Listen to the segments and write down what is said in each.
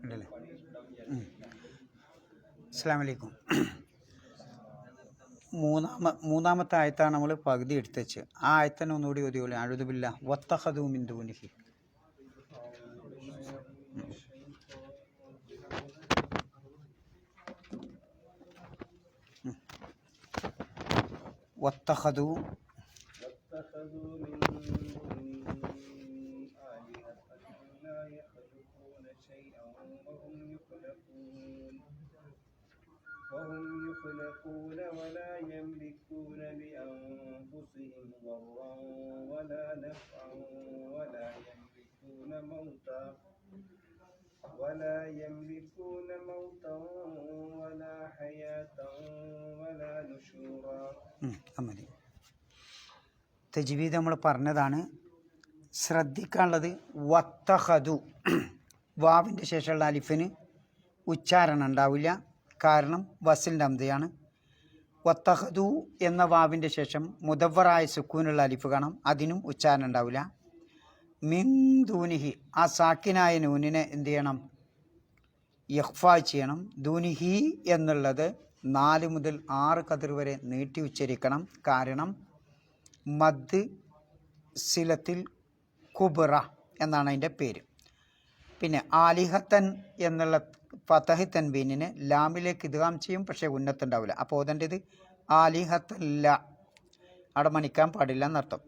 ഉണ്ടല്ലേ. അസ്സലാമു അലൈക്കും. മൂന്നാമത്തെ ആയത്താണ് നമ്മൾ പകുതി എടുത്ത് വെച്ച്. ആ ആയത്തന്നെ ഒന്നുകൂടി ഓതിയോളി. അഊദു ബില്ലാഹി വത്തഖദൂ മിൻ ദൂനിഹി. വത്തഖദൂ وهم يخلقون ولا يملكون لأنفسهم ضرا ولا نفعا ولا يملكون موتا ولا حياة ولا نشورا. തജ്വീദ് നമ്മൾ പറഞ്ഞതാണ്. ശ്രദ്ധിക്കാനുള്ളത് വത്തഖദു, വാവിൻ്റെ ശേഷമുള്ള അലിഫിന് ഉച്ചാരണം ഉണ്ടാവില്ല. കാരണം വസിലിൻ്റെ അംദയാണ്. വത്തഖദു എന്ന വാവിൻ്റെ ശേഷം മുദവ്വറായ സുക്കൂനുള്ള അലിഫ് കാണാം, അതിനും ഉച്ചാരണം ഉണ്ടാവില്ല. മിൻ ദൂനിഹി, ആ സാക്കിനായ നൂനിനെ എന്ത് ചെയ്യണം? ഇഖ്ഫാ ചെയ്യണം. ദൂനിഹി എന്നുള്ളത് 4 മുതൽ 6 ഖദർ വരെ നീട്ടി ഉച്ചരിക്കണം. കാരണം മദ് സിലത്തിൽ കുബ്ര എന്നാണ് അതിൻ്റെ പേര്. പിന്നെ ആലിഹത്തൻ എന്നുള്ള ഫതഹ് തൻവീനിനെ ലാമിലേക്ക് ഇദ്ഗാം ചെയ്യും, പക്ഷേ ഉന്നത്തുണ്ടാവില്ല. അപ്പോൾ ഓതേണ്ടത് ആലിഹത്തല്ല, അവിടെ മണിക്കാൻ പാടില്ല എന്നർത്ഥം.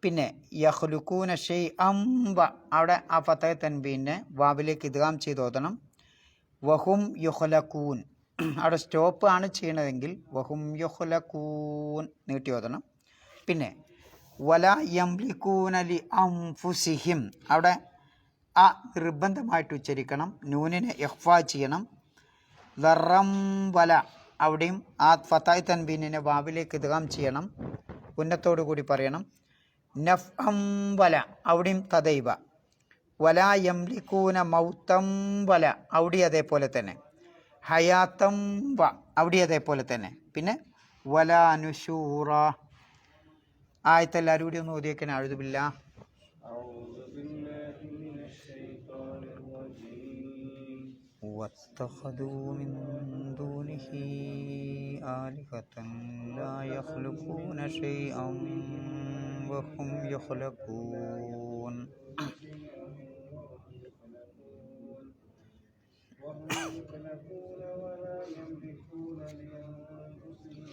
പിന്നെ യഖ്ലുഖൂന ഷൈഅൻ വ, അവിടെ ആ ഫതഹ് തൻവീനെ വാവിലേക്ക് ഇദ്ഗാം ചെയ്ത് ഓതണം. വഹും യുഖ്ലഖൂൻ, അവിടെ സ്റ്റോപ്പ് ആണ് ചെയ്യണതെങ്കിൽ വഹും യുഖ്ലഖൂൻ നീട്ടി ഓതണം. പിന്നെ വല യംലികൂന ലി അൻഫുസിഹിം, അവിടെ ആ നിർബന്ധമായിട്ട് ഉച്ചരിക്കണം. നൂനിനെ ഇഖ്ഫാ ചെയ്യണം. ദറം വല, അവിടെയും ആ ഫതായ് തൻബീനിനെ വാവിലേക്ക് ഇദ്ഗാം ചെയ്യണം, ഉന്നത്തോടു കൂടി പറയണം. നഫ്അം വല, അവിടെയും തദൈവ. വല യംലികൂന മൗതം വല, അവിടെ അതേപോലെ തന്നെ. ഹയാത്തം വ, അവിടെ അതേപോലെ തന്നെ. പിന്നെ വല നുശൂറ. ആയത്തെല്ലാവരും കൂടി ഒന്ന് ഓതിയേക്കാൻ. അഊദു ബില്ലാഹ്. واتخذوا من دونه آلهة لا يخلقون شيئا وهم يخلقون. ولا يملكون لأنفسهم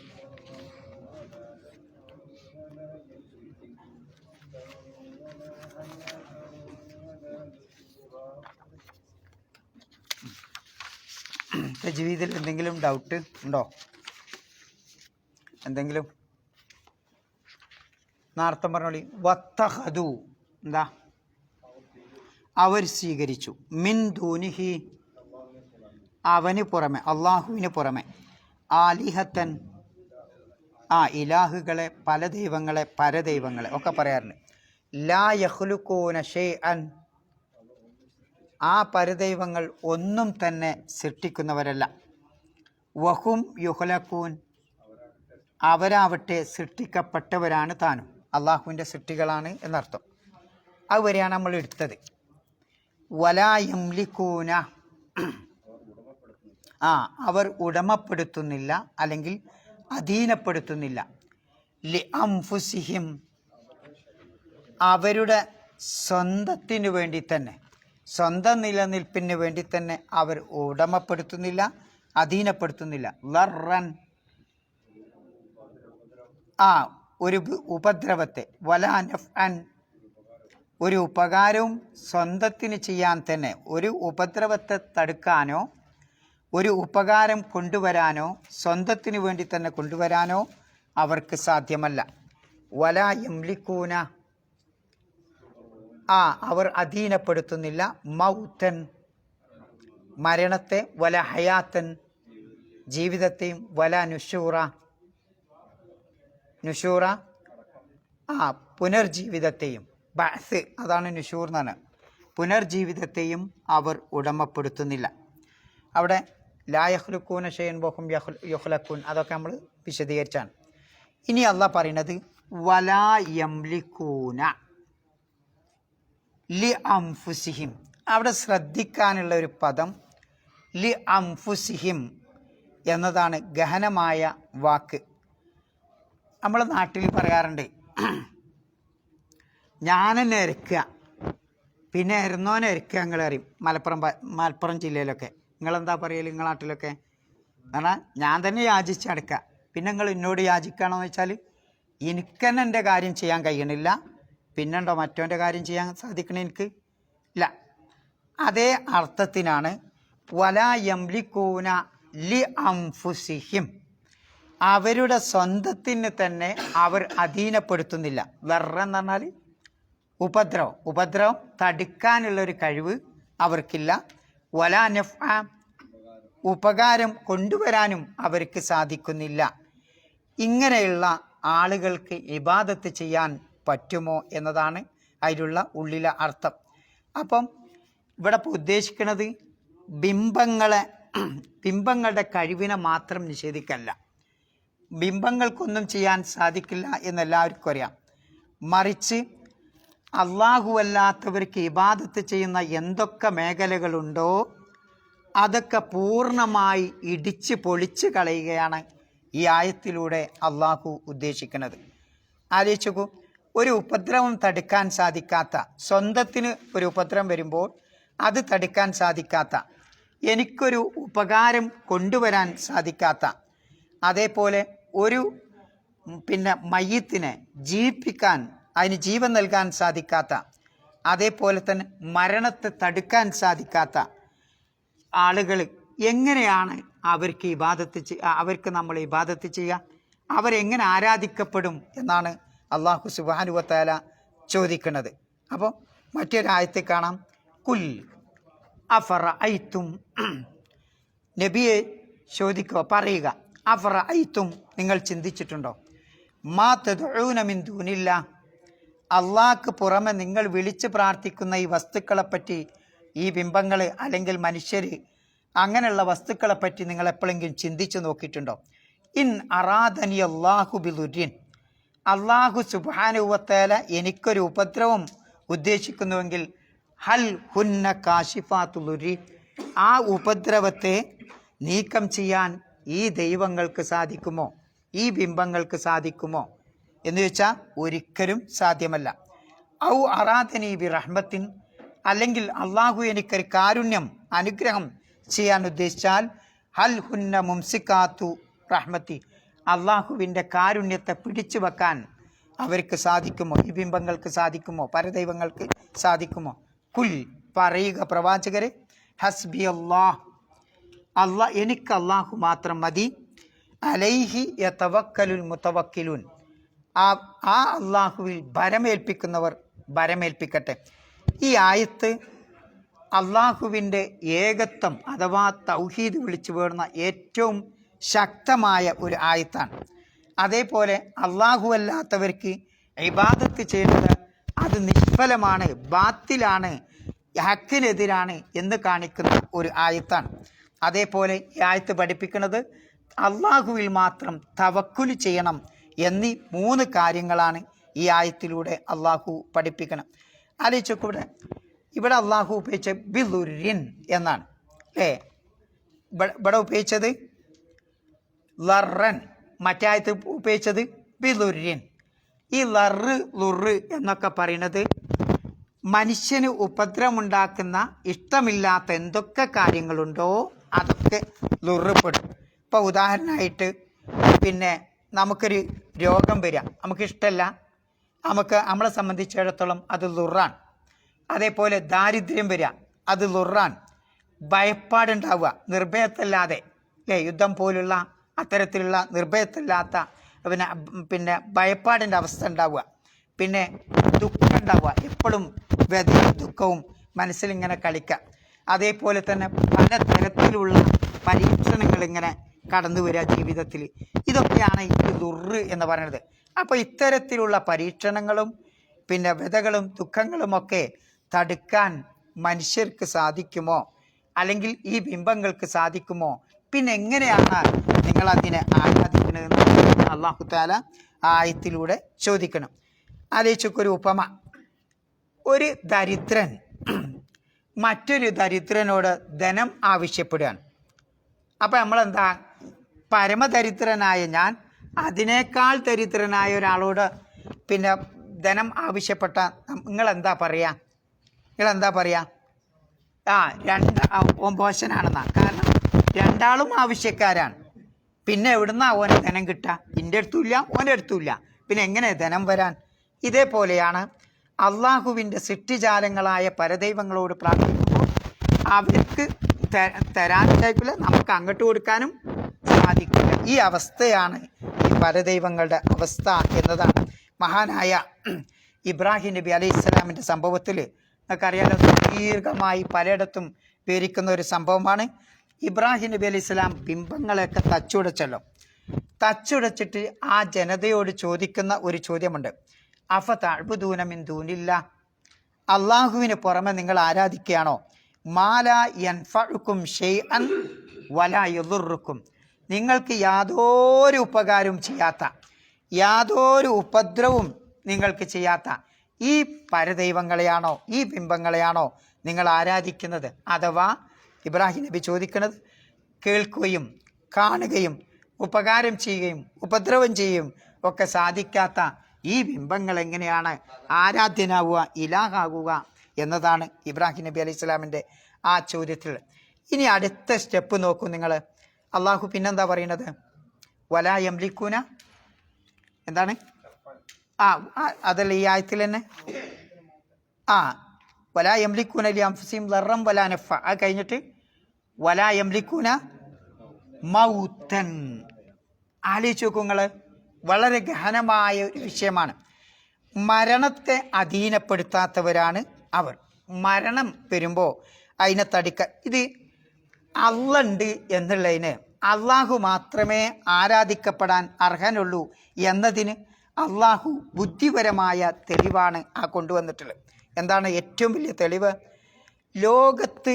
തജ്വീദിൽ എന്തെങ്കിലും ഡൗട്ട് ഉണ്ടോ? എന്തെങ്കിലും? നേരത്തെ പറഞ്ഞോളി. വത്തഖദു എന്താ? അവർ സ്വീകരിച്ചു. മിൻ ദൂനിഹി, അവന് പുറമെ, അള്ളാഹുവിന് പുറമെ. ആലിഹത്തൻ, ഇലാഹുകളെ, പല ദൈവങ്ങളെ, പരദൈവങ്ങളെ ഒക്കെ പറയാറുണ്ട്. ലാ യഖ്ലുഖൂന ഷൈഅൻ, ആ പരദൈവങ്ങൾ ഒന്നും തന്നെ സൃഷ്ടിക്കുന്നവരല്ല. വഹും യുഖ്ലഖൂൻ, അവരാവട്ടെ സൃഷ്ടിക്കപ്പെട്ടവരാണ് താനും. അള്ളാഹുവിൻ്റെ സൃഷ്ടികളാണ് എന്നർത്ഥം. അതുവരെയാണ് നമ്മൾ എടുത്തത്. വലാ യംലികൂന, അവർ ഉടമപ്പെടുത്തുന്നില്ല, അല്ലെങ്കിൽ അധീനപ്പെടുത്തുന്നില്ല. ലി അൻഫുസിഹിം, അവരുടെ സ്വന്തത്തിനു വേണ്ടി തന്നെ, സ്വന്തം നിലനിൽപ്പിന് വേണ്ടി തന്നെ അവർ ഉടമപ്പെടുത്തുന്നില്ല, അധീനപ്പെടുത്തുന്നില്ല. ലറൻ, ഒരു ഉപദ്രവത്തെ. വലാ നഫ്അൻ, ഒരു ഉപകാരവും സ്വന്തത്തിന് ചെയ്യാൻ തന്നെ, ഒരു ഉപദ്രവത്തെ തടുക്കാനോ ഒരു ഉപകാരം കൊണ്ടുവരാനോ സ്വന്തത്തിന് വേണ്ടി തന്നെ കൊണ്ടുവരാനോ അവർക്ക് സാധ്യമല്ല. വലാ യംലികൂന, അവർ അധീനപ്പെടുത്തുന്നില്ല. മൗതൻ, മരണത്തെ. വല ഹയാത്തൻ, ജീവിതത്തെയും. വല നുശൂറ, നുശൂറ പുനർജീവിതത്തെയും. ബഅസ്, അതാണ് നുശൂർ എന്നാണ്. പുനർജീവിതത്തെയും അവർ ഉടമപ്പെടുത്തുന്നില്ല. അവിടെ ലാ യഖ്ലുഖൂന ഷൈഅൻ വഹും യുഖ്ലഖൂൻ, അതൊക്കെ നമ്മൾ വിശദീകരിച്ചാണ്. ഇനി അള്ളാഹ് പറയുന്നത് വലാ യംലികൂന ലി അൻഫുസിഹിം, അവിടെ ശ്രദ്ധിക്കാനുള്ള ഒരു പദം ലി അംഫുസിഹിം എന്നതാണ്, ഗഹനമായ വാക്ക്. നമ്മളെ നാട്ടിൽ പറയാറുണ്ട്, ഞാനെന്നെ ഇരക്കുക, പിന്നെ ഇരുന്നോനെ ഇരക്കുക. നിങ്ങൾ അറിയും മലപ്പുറം ജില്ലയിലൊക്കെ. നിങ്ങളെന്താ പറയൽ നിങ്ങളുടെ നാട്ടിലൊക്കെ? കാരണം ഞാൻ തന്നെ യാചിച്ചടക്കുക, പിന്നെ നിങ്ങൾ എന്നോട് യാചിക്കുകയാണെന്ന് വെച്ചാൽ എനിക്ക് തന്നെ എൻ്റെ കാര്യം ചെയ്യാൻ കഴിയണില്ല, പിന്നെണ്ടോ മറ്റവൻ്റെ കാര്യം ചെയ്യാൻ സാധിക്കണ എനിക്ക് ഇല്ല. അതേ അർത്ഥത്തിനാണ് വലാ യംലികൂന ലി അംഫുസിഹിം, അവരുടെ സ്വന്തത്തിന് തന്നെ അവർ അധീനപ്പെടുത്തുന്നില്ല. ദർറ എന്ന് പറഞ്ഞാൽ ഉപദ്രവം തടുക്കാനുള്ളൊരു കഴിവ് അവർക്കില്ല. വലാ നഫ്അ, ഉപകാരം കൊണ്ടുവരാനും അവർക്ക് സാധിക്കുന്നില്ല. ഇങ്ങനെയുള്ള ആളുകൾക്ക് ഇബാദത്ത് ചെയ്യാൻ പറ്റുമോ എന്നതാണ് അതിലുള്ള ഉള്ളിലെ അർത്ഥം. അപ്പം ഇവിടെ ഇപ്പോൾ ഉദ്ദേശിക്കുന്നത് ബിംബങ്ങളുടെ കഴിവിനെ മാത്രം നിഷേധിക്കല്ല. ബിംബങ്ങൾക്കൊന്നും ചെയ്യാൻ സാധിക്കില്ല എന്നെല്ലാവർക്കും അറിയാം. മറിച്ച് അല്ലാഹുവല്ലാത്തവർക്ക് ഇബാദത്ത് ചെയ്യുന്ന എന്തൊക്കെ മേഖലകളുണ്ടോ അതൊക്കെ പൂർണ്ണമായി ഇടിച്ച് പൊളിച്ച് കളയുകയാണ് ഈ ആയത്തിലൂടെ അള്ളാഹു ഉദ്ദേശിക്കുന്നത്. ആലോചിച്ചു, ഒരു ഉപദ്രവം തടുക്കാൻ സാധിക്കാത്ത, സ്വന്തത്തിന് ഒരു ഉപദ്രവം വരുമ്പോൾ അത് തടുക്കാൻ സാധിക്കാത്ത, എനിക്കൊരു ഉപകാരം കൊണ്ടുവരാൻ സാധിക്കാത്ത, അതേപോലെ ഒരു മയ്യത്തിനെ ജീവിപ്പിക്കാൻ, അതിന് ജീവൻ നൽകാൻ സാധിക്കാത്ത, അതേപോലെ തന്നെ മരണത്തെ തടുക്കാൻ സാധിക്കാത്ത ആളുകൾ എങ്ങനെയാണ് അവർക്ക് നമ്മൾ ഇബാദത്ത് ചെയ്യുക? അവരെങ്ങനെ ആരാധിക്കപ്പെടും എന്നാണ് അള്ളാഹു സുബ്ഹാനഹു വ തആല ചോദിക്കുന്നത്. അപ്പോൾ മറ്റൊരായത്തിൽ കാണാം, കുൽ അഫറഅയ്തും, നബിയെ ചോദിക്കുക, പറയുക, അഫറഅയ്തും, നിങ്ങൾ ചിന്തിച്ചിട്ടുണ്ടോ, മാ തദ്ഊന മിൻ ദൂനില്ലാഹ്, അള്ളാഹ്ക്ക് പുറമെ നിങ്ങൾ വിളിച്ച് പ്രാർത്ഥിക്കുന്ന ഈ വസ്തുക്കളെപ്പറ്റി, ഈ ബിംബങ്ങൾ അല്ലെങ്കിൽ മനുഷ്യർ, അങ്ങനെയുള്ള വസ്തുക്കളെപ്പറ്റി നിങ്ങൾ എപ്പോഴെങ്കിലും ചിന്തിച്ചു നോക്കിയിട്ടുണ്ടോ? ഇൻ അറാദനി അല്ലാഹു ബിദുരിൻ, അള്ളാഹു സുബ്ഹാനഹു വ തആല എനിക്കൊരു ഉപദ്രവം ഉദ്ദേശിക്കുന്നുവെങ്കിൽ, ഹൽ ഹുന്ന കാശിഫാത്തു ദുരി, ആ ഉപദ്രവത്തെ നീക്കം ചെയ്യാൻ ഈ ദൈവങ്ങൾക്ക് സാധിക്കുമോ, ഈ ബിംബങ്ങൾക്ക് സാധിക്കുമോ എന്ന് ചോദിച്ചാൽ ഒരിക്കലും സാധ്യമല്ല. ഔ അറാദനി ബി റഹ്മത്തിൻ, അല്ലെങ്കിൽ അള്ളാഹു എനിക്കൊരു കാരുണ്യം, അനുഗ്രഹം ചെയ്യാൻ ഉദ്ദേശിച്ചാൽ, ഹൽ ഹുന്ന മുംസിക്കാത്തു റഹ്മത്തി, അള്ളാഹുവിൻ്റെ കാരുണ്യത്തെ പിടിച്ചു വെക്കാൻ അവർക്ക് സാധിക്കുമോ, ഈ ബിംബങ്ങൾക്ക് സാധിക്കുമോ, പരദൈവങ്ങൾക്ക് സാധിക്കുമോ? കുൽ, പറയുക പ്രവാചകരെ, ഹസ്ബി അല്ലാഹ്, എനിക്ക് അള്ളാഹു മാത്രം മതി, അലൈഹി യതവക്കലുൽ മുതവക്കിലൂൻ, ആ അള്ളാഹുവിൽ ഭരമേൽപ്പിക്കുന്നവർ ഭരമേൽപ്പിക്കട്ടെ. ഈ ആയത്ത് അള്ളാഹുവിൻ്റെ ഏകത്വം അഥവാ തൗഹീദ് വിളിച്ചു വേർന്ന ഏറ്റവും ശക്തമായ ഒരു ആയത്താണ്. അതേപോലെ അള്ളാഹു അല്ലാത്തവർക്ക് ഇബാദത്ത് ചെയ്യുന്നത് അത് നിഷ്ഫലമാണ്, ബാത്തിലാണ്, ഹക്കിനെതിരാണ് എന്ന് കാണിക്കുന്ന ഒരു ആയത്താണ്. അതേപോലെ ഈ ആയത്ത് പഠിപ്പിക്കുന്നത് അള്ളാഹുവിൽ മാത്രം തവക്കുൽ ചെയ്യണം എന്നീ 3 കാര്യങ്ങളാണ് ഈ ആയത്തിലൂടെ അള്ളാഹു പഠിപ്പിക്കണം. ആലോചിച്ചൂടെ, ഇവിടെ അള്ളാഹു ഉപയോഗിച്ച ബിദുരിൻ എന്നാണ് അല്ലേ, ഇവിടെ ഉപയോഗിച്ചത് ലറൻ, മറ്റായത്ത് ഉപയോഗിച്ചത് ബിദുരിൻ. ഈ ലുറ് എന്നൊക്കെ പറയുന്നത് മനുഷ്യന് ഉപദ്രവമുണ്ടാക്കുന്ന ഇഷ്ടമില്ലാത്ത എന്തൊക്കെ കാര്യങ്ങളുണ്ടോ അതൊക്കെ ലുറുപ്പെടും. ഇപ്പോൾ ഉദാഹരണമായിട്ട് നമുക്കൊരു രോഗം വരിക, നമുക്കിഷ്ടമല്ല, നമ്മളെ സംബന്ധിച്ചിടത്തോളം അത് ലുറാൻ. അതേപോലെ ദാരിദ്ര്യം വരിക, അത് ലുറാൻ. ഭയപ്പാടുണ്ടാവുക, നിർഭയത്തല്ലാതെ അല്ലേ, യുദ്ധം പോലുള്ള അത്തരത്തിലുള്ള നിർഭയത്തില്ലാത്ത ഭയപ്പാടിൻ്റെ അവസ്ഥ ഉണ്ടാവുക. പിന്നെ ദുഃഖം ഉണ്ടാവുക, എപ്പോഴും വ്യതയും ദുഃഖവും മനസ്സിലിങ്ങനെ കളിക്കുക. അതേപോലെ തന്നെ പലതരത്തിലുള്ള പരീക്ഷണങ്ങൾ ഇങ്ങനെ കടന്നു വരിക ജീവിതത്തിൽ. ഇതൊക്കെയാണ് ഈ ലുറ് എന്ന് പറയുന്നത്. അപ്പോൾ ഇത്തരത്തിലുള്ള പരീക്ഷണങ്ങളും വ്യതകളും ദുഃഖങ്ങളുമൊക്കെ തടുക്കാൻ മനുഷ്യർക്ക് സാധിക്കുമോ, അല്ലെങ്കിൽ ഈ ബിംബങ്ങൾക്ക് സാധിക്കുമോ? പിന്നെ എങ്ങനെയാണ് നിങ്ങൾ അതിനെ ആരാധിക്കുന്നതെന്ന് അല്ലാഹു തആല ആയത്തിലൂടെ ചോദിക്കണം. ആലോചിച്ചൊരു ഉപമ, ഒരു ദരിദ്രൻ മറ്റൊരു ദരിദ്രനോട് ധനം ആവശ്യപ്പെടുകയാണ്. അപ്പം നമ്മളെന്താ, പരമദരിദ്രനായ ഞാൻ അതിനേക്കാൾ ദരിദ്രനായ ഒരാളോട് പിന്നെ ധനം ആവശ്യപ്പെട്ട നിങ്ങളെന്താ പറയുക? മോശനാണെന്നാ. കാരണം രണ്ടാളും ആവശ്യക്കാരാണ്. പിന്നെ എവിടുന്നാ ഓനെ ധനം കിട്ടുക? എൻ്റെ അടുത്തുമില്ല, ഓൻ്റെ അടുത്തുമില്ല, പിന്നെ എങ്ങനെ ധനം വരാൻ? ഇതേപോലെയാണ് അള്ളാഹുവിൻ്റെ സൃഷ്ടിജാലങ്ങളായ പരദൈവങ്ങളോട് പ്രാർത്ഥിക്കുമ്പോൾ അവർക്ക് തരാൻ കഴിയില്ല, നമുക്ക് അങ്ങോട്ട് കൊടുക്കാനും സാധിക്കില്ല. ഈ അവസ്ഥയാണ് ഈ പരദൈവങ്ങളുടെ അവസ്ഥ എന്നതാണ്. മഹാനായ ഇബ്രാഹിം നബി അലൈഹി ഇസ്ലാമിൻ്റെ സംഭവത്തിൽ നമുക്കറിയാലോ, ദീർഘമായി പലയിടത്തും വിവരിക്കുന്ന ഒരു സംഭവമാണ്. ഇബ്രാഹിം നബി അലൈഹി ഇസ്ലാം ബിംബങ്ങളെയൊക്കെ തച്ചുടച്ചിട്ട് ആ ജനതയോട് ചോദിക്കുന്ന ഒരു ചോദ്യമുണ്ട്. അഫതഅ്ബുദൂന മിൻ ദൂനില്ലാ, അള്ളാഹുവിന് പുറമെ നിങ്ങൾ ആരാധിക്കുകയാണോ? മാലാ യൻഫഉകും ഷൈഅൻ വലാ യദുറുക്കും, നിങ്ങൾക്ക് യാതൊരു ഉപകാരവും ചെയ്യാത്ത, യാതൊരു ഉപദ്രവവും നിങ്ങൾക്ക് ചെയ്യാത്ത ഈ പരദൈവങ്ങളെയാണോ, ഈ ബിംബങ്ങളെയാണോ നിങ്ങൾ ആരാധിക്കുന്നത്? അഥവാ ഇബ്രാഹിം നബി ചോദിക്കുന്നത്, കേൾക്കുകയും കാണുകയും ഉപകാരം ചെയ്യുകയും ഉപദ്രവം ചെയ്യുകയും ഒക്കെ സാധിക്കാത്ത ഈ ബിംബങ്ങൾ എങ്ങനെയാണ് ആരാധ്യനാവുക, ഇലാഹാകുക എന്നതാണ് ഇബ്രാഹിം നബി അലൈഹി സ്വലാമിൻ്റെ ആ ചോദ്യത്തിൽ. ഇനി അടുത്ത സ്റ്റെപ്പ് നോക്കൂ നിങ്ങൾ. അള്ളാഹു പിന്നെന്താ പറയുന്നത്? വലാ യംലിക്കൂന, എന്താണ്? അതല്ല ഈ ആയത്തിൽ തന്നെ. വലാ യംലിക്കൂന ലി അൻഫുസിഹിം ദർറൻ വലാ നഫ്അ. അത് കഴിഞ്ഞിട്ട് വലാ യംലിക്കൂന മൗതൻ. ആലോചിച്ച് നോക്കൂ നിങ്ങൾ, വളരെ ഗഹനമായ ഒരു വിഷയമാണ്. മരണത്തെ അധീനപ്പെടുത്താത്തവരാണ് അവർ. മരണം വരുമ്പോൾ അതിനെ ഇത് അള്ളണ്ട് എന്നുള്ളതിന്, അള്ളാഹു മാത്രമേ ആരാധിക്കപ്പെടാൻ അർഹനുള്ളൂ എന്നതിന് അള്ളാഹു ബുദ്ധിപരമായ തെളിവാണ് ആ കൊണ്ടുവന്നിട്ടുള്ളത്. എന്താണ് ഏറ്റവും വലിയ തെളിവ്? ലോകത്ത്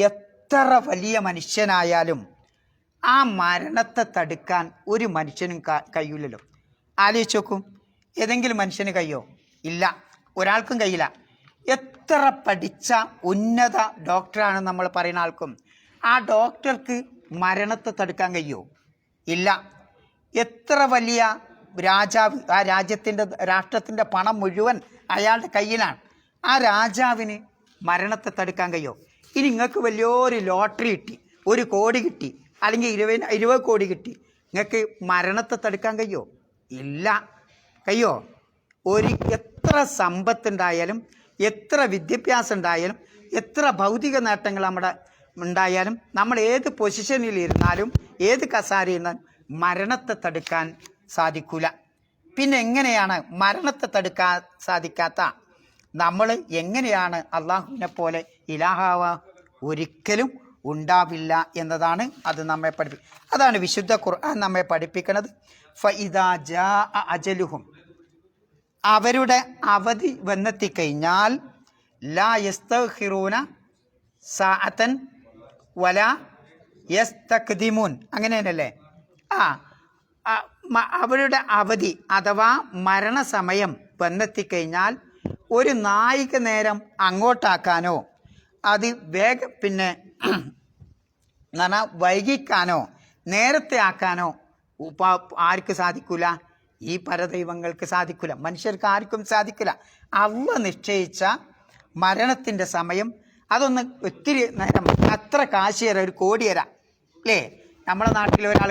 എത്ര വലിയ മനുഷ്യനായാലും ആ മരണത്തെ തടുക്കാൻ ഒരു മനുഷ്യനും കഴിയില്ലല്ലോ. ആലോചിച്ച് നോക്കും, ഏതെങ്കിലും മനുഷ്യന് കഴിയോ? ഇല്ല, ഒരാൾക്കും കഴിയില്ല. എത്ര പഠിച്ച ഉന്നത ഡോക്ടറാണ് നമ്മൾ പറയുന്ന ആൾക്കും ആ ഡോക്ടർക്ക് മരണത്തെ തടുക്കാൻ കഴിയുമോ? ഇല്ല. എത്ര വലിയ രാജാവ്, ആ രാഷ്ട്രത്തിൻ്റെ പണം മുഴുവൻ അയാളുടെ കയ്യിലാണ്, ആ രാജാവിന് മരണത്തെ തടുക്കാൻ കഴിയുമോ? ഇനി നിങ്ങൾക്ക് വലിയൊരു ലോട്ടറി കിട്ടി, 1 കോടി കിട്ടി, അല്ലെങ്കിൽ 20 കോടി കിട്ടി, നിങ്ങൾക്ക് മരണത്തെ തടുക്കാൻ കഴിയുമോ? ഇല്ല. കഴിയുമോ? എത്ര സമ്പത്തുണ്ടായാലും, എത്ര വിദ്യാഭ്യാസം ഉണ്ടായാലും, എത്ര ഭൗതിക നേട്ടങ്ങൾ നമ്മുടെ ഉണ്ടായാലും, നമ്മൾ ഏത് പൊസിഷനിലിരുന്നാലും, ഏത് കസാരയിരുന്നാലും മരണത്തെ തടുക്കാൻ സാധിക്കില്ല. പിന്നെ എങ്ങനെയാണ് മരണത്തെ തടുക്കാൻ സാധിക്കാത്ത നമ്മൾ എങ്ങനെയാണ് അള്ളാഹുവിനെ പോലെ ഇലാഹാവ? ഒരിക്കലും ഉണ്ടാവില്ല എന്നതാണ് അത് നമ്മെ അതാണ് വിശുദ്ധ ഖുർആൻ നമ്മെ പഠിപ്പിക്കുന്നത്. ഫഇദാ ജാഅ അജലുഹും, അവരുടെ അവധി വന്നെത്തിക്കഴിഞ്ഞാൽ ലാ യസ്തഖിറൂന സഅതൻ വലാ യസ്തഖ്ദിമൂൻ, അങ്ങനെ തന്നെയല്ലേ? അവരുടെ അവധി അഥവാ മരണസമയം വന്നെത്തിക്കഴിഞ്ഞാൽ ഒരു നാഴിക നേരം അങ്ങോട്ടാക്കാനോ അത് പിന്നെ വൈകിക്കാനോ നേരത്തെ ആക്കാനോ ആർക്ക് സാധിക്കില്ല? ഈ പരദൈവങ്ങൾക്ക് സാധിക്കില്ല, മനുഷ്യർക്ക് ആർക്കും സാധിക്കില്ല. അള്ളാഹു നിശ്ചയിച്ച മരണത്തിൻ്റെ സമയം അതൊന്ന് ഒത്തിരി നേരം, അത്ര കാശ് തരാം, 1 കോടി തരാം അല്ലേ? നമ്മളെ നാട്ടിൽ ഒരാൾ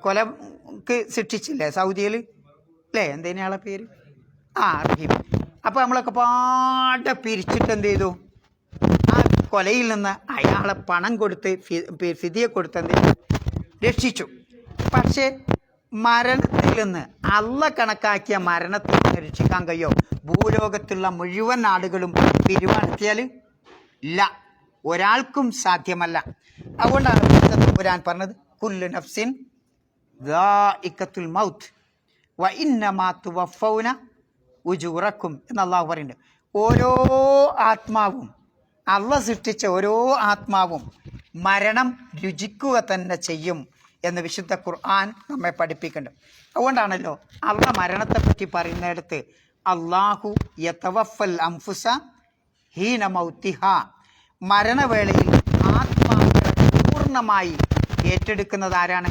കൊലക്ക് ശിക്ഷിച്ചില്ലേ സൗദിയിൽ അല്ലേ? എന്തേനാളെ പേര്? റഹീം. അപ്പോൾ നമ്മളൊക്കെ പാടെ പിരിച്ചിട്ട് എന്ത് ചെയ്തു? ആ കൊലയിൽ നിന്ന് അയാളെ പണം കൊടുത്ത് ഫിദിയ കൊടുത്ത് എന്ത് ചെയ്തു? രക്ഷിച്ചു. പക്ഷേ മരണത്തിൽ നിന്ന് അള്ളാഹു കണക്കാക്കിയ മരണത്തിൽ നിന്ന് രക്ഷിക്കാൻ കഴിയോ? ഭൂലോകത്തുള്ള മുഴുവൻ ആളുകളും പിരിവടത്തിയാൽ ഇല്ല, ഒരാൾക്കും സാധ്യമല്ല. അതുകൊണ്ടാണ് ഖുർആൻ പറഞ്ഞത് കുല്ലു നഫ്സിൻ ദാഇഖത്തുൽ മൗത്ത് വ ഇന്നമാ തുവഫൗന ഉജൂറക്കും എന്ന് അള്ളാഹു പറയുന്നുണ്ട്. ഓരോ ആത്മാവും, അള്ളാഹു സൃഷ്ടിച്ച ഓരോ ആത്മാവും മരണം രുചിക്കുക തന്നെ ചെയ്യും എന്ന് വിശുദ്ധ ഖുർആൻ നമ്മെ പഠിപ്പിക്കുന്നുണ്ട്. അതുകൊണ്ടാണല്ലോ അള്ളാഹ് മരണത്തെപ്പറ്റി പറയുന്നിടത്ത് അള്ളാഹു യതവഫൽ അൻഫുസ ഹീന മൗത്തിഹ, മരണവേളയിൽ ആത്മാക്കളെ പൂർണ്ണമായി ഏറ്റെടുക്കുന്നത് ആരാണ്?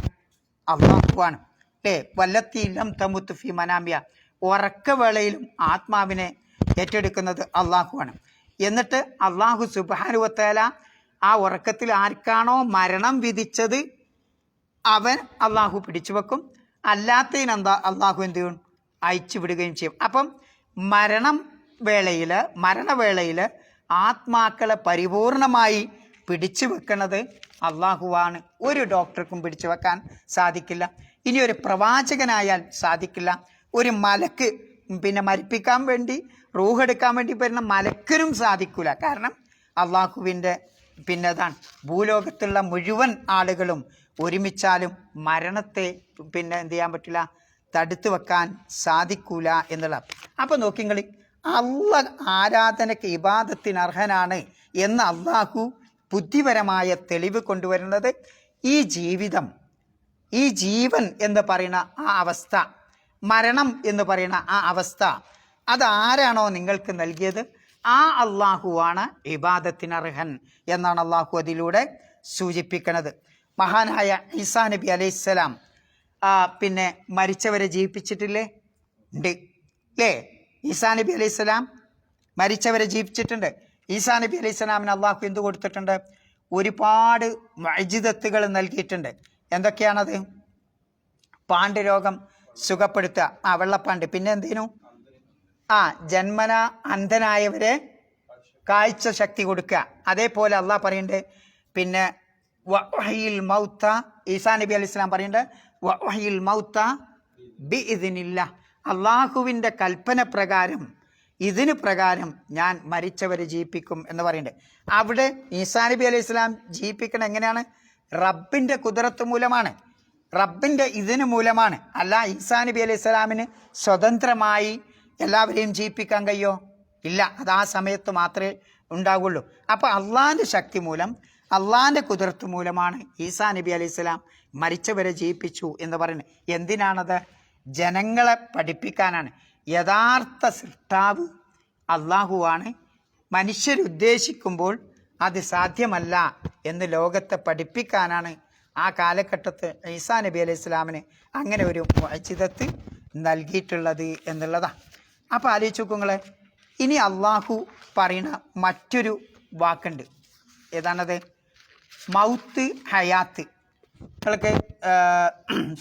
അള്ളാഹുവാണ്. അല്ലേ? വല്ലത്തി ലം തമുത്ത് ഫി മനാമിയ, ഉറക്കവേളയിലും ആത്മാവിനെ ഏറ്റെടുക്കുന്നത് അള്ളാഹുവാണ്. എന്നിട്ട് അള്ളാഹു സുബ്ഹാനഹു വ തആല ആ ഉറക്കത്തിൽ ആർക്കാണോ മരണം വിധിച്ചത് അവൻ അള്ളാഹു പിടിച്ചു വെക്കും, അല്ലാത്തതിനെന്താ അള്ളാഹു എന്ത് ചെയ്യും? അയച്ചു വിടുകയും ചെയ്യും. അപ്പം മരണവേളയിൽ ആത്മാക്കളെ പരിപൂർണമായി പിടിച്ചു വെക്കുന്നത് അള്ളാഹുവാണ്. ഒരു ഡോക്ടർക്കും പിടിച്ചു വെക്കാൻ സാധിക്കില്ല. ഇനി ഒരു പ്രവാചകനായാൽ സാധിക്കില്ല. ഒരു മലക്ക് മരിപ്പിക്കാൻ വേണ്ടി റൂഹെടുക്കാൻ വേണ്ടി വരുന്ന മലക്കിനും സാധിക്കില്ല. കാരണം അള്ളാഹുവിൻ്റെ അതാണ് ഭൂലോകത്തുള്ള മുഴുവൻ ആളുകളും ഒരുമിച്ചാലും മരണത്തെ എന്ത് ചെയ്യാൻ പറ്റില്ല, തടുത്തു വെക്കാൻ സാധിക്കൂല എന്നുള്ള. അപ്പം നോക്കിങ്ങൾ, അള്ളാഹ് ആരാധനയ്ക്ക് ഇബാദത്തിന് അർഹനാണ് എന്ന് അള്ളാഹു ബുദ്ധിപരമായ തെളിവ് കൊണ്ടുവരുന്നത് ഈ ജീവൻ എന്ന് പറയുന്ന ആ അവസ്ഥ, മരണം എന്ന് പറയുന്ന ആ അവസ്ഥ, അതാരാണോ നിങ്ങൾക്ക് നൽകിയത് ആ അള്ളാഹുവാണ് ഇബാദത്തിനർഹൻ എന്നാണ് അള്ളാഹു അതിലൂടെ സൂചിപ്പിക്കുന്നത്. മഹാനായ ഈസാ നബി അലൈഹിസ്സലാം മരിച്ചവരെ ജീവിപ്പിച്ചിട്ടില്ലേ? ഉണ്ട് അല്ലേ? ഈസാ നബി അലൈഹിസ്സലാം മരിച്ചവരെ ജീവിപ്പിച്ചിട്ടുണ്ട്. ഈസാ നബി അലൈഹിസ്സലാമിന് അള്ളാഹു എന്ത് കൊടുത്തിട്ടുണ്ട്? ഒരുപാട് മുഅ്ജിസത്തുകൾ നൽകിയിട്ടുണ്ട്. എന്തൊക്കെയാണത്? പാണ്ട് രോഗം സുഖപ്പെടുത്തുക, വെള്ളപ്പാണ്ട്. പിന്നെ എന്തേനു? ജന്മന അന്ധനായവരെ കാഴ്ച ശക്തി കൊടുക്കുക. അതേപോലെ അള്ളാഹ് പറയുന്നുണ്ട്, പിന്നെ വഹയിൽ മൗത്ത, ഈസാ നബി അലൈഹി സ്വലാം പറയുന്നുണ്ട്, വഹയിൽ മൗത്ത ബി ഇതിനില്ല, അള്ളാഹുവിൻ്റെ കൽപ്പന പ്രകാരം, ഇതിന് പ്രകാരം ഞാൻ മരിച്ചവരെ ജീവിപ്പിക്കും എന്ന് പറയുന്നുണ്ട്. അവിടെ ഈസാ നബി അലൈഹി സ്വലാം ജീവിപ്പിക്കണം എങ്ങനെയാണ്? റബ്ബിൻ്റെ കുദറത്ത് മൂലമാണ്, റബ്ബിൻ്റെ ഇതിന് മൂലമാണ്. അല്ല ഈസാ നബി അലൈഹി സ്വലാമിന് സ്വതന്ത്രമായി എല്ലാവരെയും ജീവിപ്പിക്കാൻ കഴിയോ? ഇല്ല. അത് ആ സമയത്ത് മാത്രമേ ഉണ്ടാകുള്ളൂ. അപ്പോൾ അള്ളാഹിൻ്റെ ശക്തി മൂലം, അള്ളാഹിൻ്റെ കുദറത്ത് മൂലമാണ് ഈസാ നബി അലൈഹി സ്വലാം മരിച്ചവരെ ജീവിപ്പിച്ചു എന്ന് പറയുന്നത്. എന്തിനാണത്? ജനങ്ങളെ പഠിപ്പിക്കാനാണ്. യഥാർത്ഥ സൃഷ്ടാവ് അള്ളാഹുവാണ്. മനുഷ്യരുദ്ദേശിക്കുമ്പോൾ അത് സാധ്യമല്ല എന്ന് ലോകത്തെ പഠിപ്പിക്കാനാണ് ആ കാലഘട്ടത്ത് ഈസാ നബി അലൈഹി സ്വലാമിന് അങ്ങനെ ഒരു മുഅ്ജിസത്ത് നൽകിയിട്ടുള്ളത് എന്നുള്ളതാണ്. അപ്പോൾ ആലോചിച്ച് നോക്കുങ്ങളെ, ഇനി അള്ളാഹു പറയുന്ന മറ്റൊരു വാക്കുണ്ട്. ഏതാണത്? മൗത്ത്, ഹയാത്ത്. നിങ്ങൾക്ക്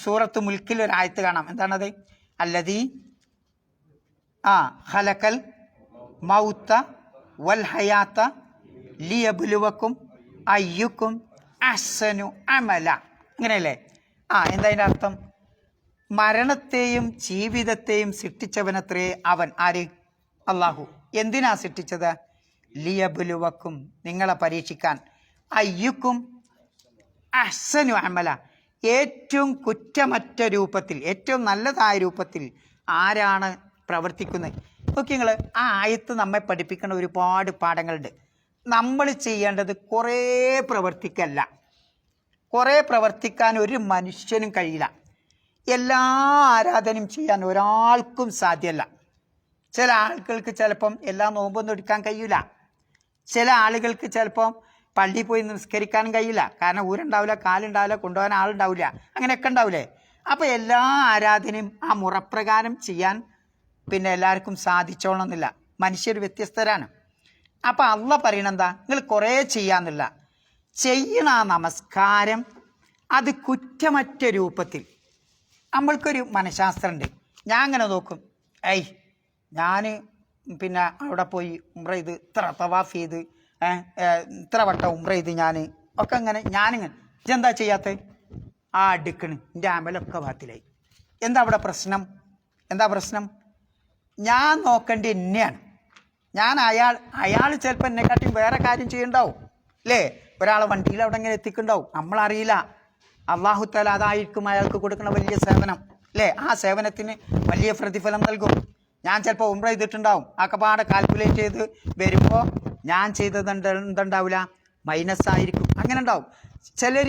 സൂറത്ത് മുൽക്കിൽ ഒരു ആയത്ത് കാണാം. എന്താണത്? അല്ലദീ ഖലഖൽ മൗത്ത വൽ ഹയാത്ത ലിയബ്ലുവക്കും അയ്യുക്കും അഹ്സനു അമല. അങ്ങനെയല്ലേ? എന്താ അതിൻ്റെ അർത്ഥം? മരണത്തെയും ജീവിതത്തെയും സൃഷ്ടിച്ചവനത്രേ അവൻ. ആര്? അള്ളാഹു. എന്തിനാ സൃഷ്ടിച്ചത്? ലിയബ്ലുവക്കും, നിങ്ങളെ പരീക്ഷിക്കാൻ. അയ്യുക്കും അഹ്സനു അമല, ഏറ്റവും കുറ്റമറ്റ രൂപത്തിൽ, ഏറ്റവും നല്ലതായ രൂപത്തിൽ ആരാണ് പ്രവർത്തിക്കുന്നത്? നോക്കി നിങ്ങൾ, ആ ആയത്ത് നമ്മെ പഠിപ്പിക്കുന്ന ഒരുപാട് പാഠങ്ങളുണ്ട്. നമ്മൾ ചെയ്യേണ്ടത് കുറേ പ്രവർത്തിക്കല്ല. കുറേ പ്രവർത്തിക്കാൻ ഒരു മനുഷ്യനും കഴിയില്ല. എല്ലാ ആരാധനയും ചെയ്യാൻ ഒരാൾക്കും സാധ്യമല്ല. ചില ആളുകൾക്ക് ചിലപ്പം എല്ലാ നോമ്പൊന്നും എടുക്കാൻ കഴിയില്ല. ചില ആളുകൾക്ക് ചിലപ്പം പള്ളിയിൽ പോയി നിസ്കരിക്കാനും കഴിയില്ല. കാരണം ഊരുണ്ടാവില്ല, കാലുണ്ടാവില്ല, കൊണ്ടുപോകാൻ ആളുണ്ടാവില്ല, അങ്ങനെയൊക്കെ ഉണ്ടാവില്ലേ? അപ്പോൾ എല്ലാ ആരാധനയും ആ മുറപ്രകാരം ചെയ്യാൻ എല്ലാവർക്കും സാധിച്ചോളണമെന്നില്ല. മനുഷ്യർ വ്യത്യസ്തരാണ്. അപ്പോൾ അള്ളാഹ് പറയണെന്താ? നിങ്ങൾ കുറേ ചെയ്യാന്നില്ല, ചെയ്യണ ആ നമസ്കാരം അത് കുറ്റമറ്റ രൂപത്തിൽ. നമ്മൾക്കൊരു മനഃശാസ്ത്രമുണ്ട്. ഞാൻ അങ്ങനെ നോക്കും, ഞാൻ അവിടെ പോയി ഉംറ ചെയ്ത്, ഇത്ര തവാഫ് ചെയ്ത്, ഇത്ര വട്ടം ഉംറ ചെയ്ത്, ഒക്കെ അങ്ങനെ ഞാനിങ്ങനെ. ഇതെന്താ ചെയ്യാത്ത? അടുക്കണ്, എൻ്റെ അമലൊക്കെ ബാത്തിലായി. എന്താ അവിടെ പ്രശ്നം? എന്താ പ്രശ്നം? ഞാൻ നോക്കേണ്ടി എന്നെയാണ്. അയാൾ ചിലപ്പോൾ എന്നെക്കാട്ടിയും വേറെ കാര്യം ചെയ്യണ്ടാവും അല്ലേ? ഒരാളെ വണ്ടിയിൽ അവിടെ ഇങ്ങനെ എത്തിക്കുന്നുണ്ടാവും, നമ്മളറിയില്ല. അള്ളാഹു തആല അതായിരിക്കും അയാൾക്ക് കൊടുക്കുന്ന വലിയ സേവനം അല്ലേ? ആ സേവനത്തിന് വലിയ പ്രതിഫലം നൽകും. ഞാൻ ചിലപ്പോൾ ഉംറ ചെയ്തിട്ടുണ്ടാവും, ആക്കപ്പാടെ കാൽക്കുലേറ്റ് ചെയ്ത് വരുമ്പോൾ ഞാൻ ചെയ്തത് എന്തുണ്ടാവില്ല, മൈനസ് ആയിരിക്കും. അങ്ങനെ ഉണ്ടാവും. ചിലർ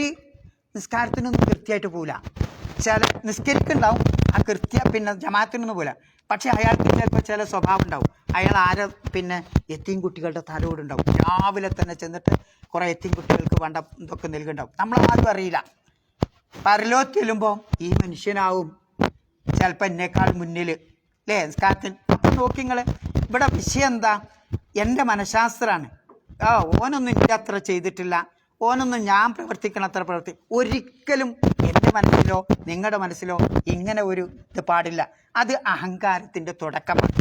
നിസ്കാരത്തിനൊന്നും കൃത്യമായിട്ട് പോവില്ല, ചില നിസ്കരിക്കുന്നുണ്ടാവും, ആ ജമാഅത്തിനൊന്നും പോവില്ല. പക്ഷെ അയാൾക്ക് ചിലപ്പോൾ ചില സ്വഭാവം ഉണ്ടാവും. അയാൾ ആരെ പിന്നെ എത്തീം കുട്ടികളുടെ തലോടുണ്ടാവും. രാവിലെ തന്നെ ചെന്നിട്ട് കുറേ എത്തീം കുട്ടികൾക്ക് വേണ്ട ഇതൊക്കെ നൽകുന്നുണ്ടാവും. നമ്മളാരും അറിയില്ല. പരലോകത്ത് ചെല്ലുമ്പോൾ ഈ മനുഷ്യനാവും ചിലപ്പോൾ എന്നേക്കാൾ മുന്നിൽ അല്ലേ നിസ്കാരത്തിൽ. അപ്പം നോക്കി നിങ്ങൾ, ഇവിടെ വിഷയം എന്താ? എൻ്റെ മനഃശാസ്ത്രമാണ്. ഓനൊന്നും എൻ്റെ അത്ര ചെയ്തിട്ടില്ല, ഓനൊന്നും ഞാൻ പ്രവർത്തിക്കണ അത്ര ഒരിക്കലും എൻ്റെ മനസ്സിലോ നിങ്ങളുടെ മനസ്സിലോ ഇങ്ങനെ ഒരു ഇത് പാടില്ല. അത് അഹങ്കാരത്തിൻ്റെ തുടക്കമാണ്,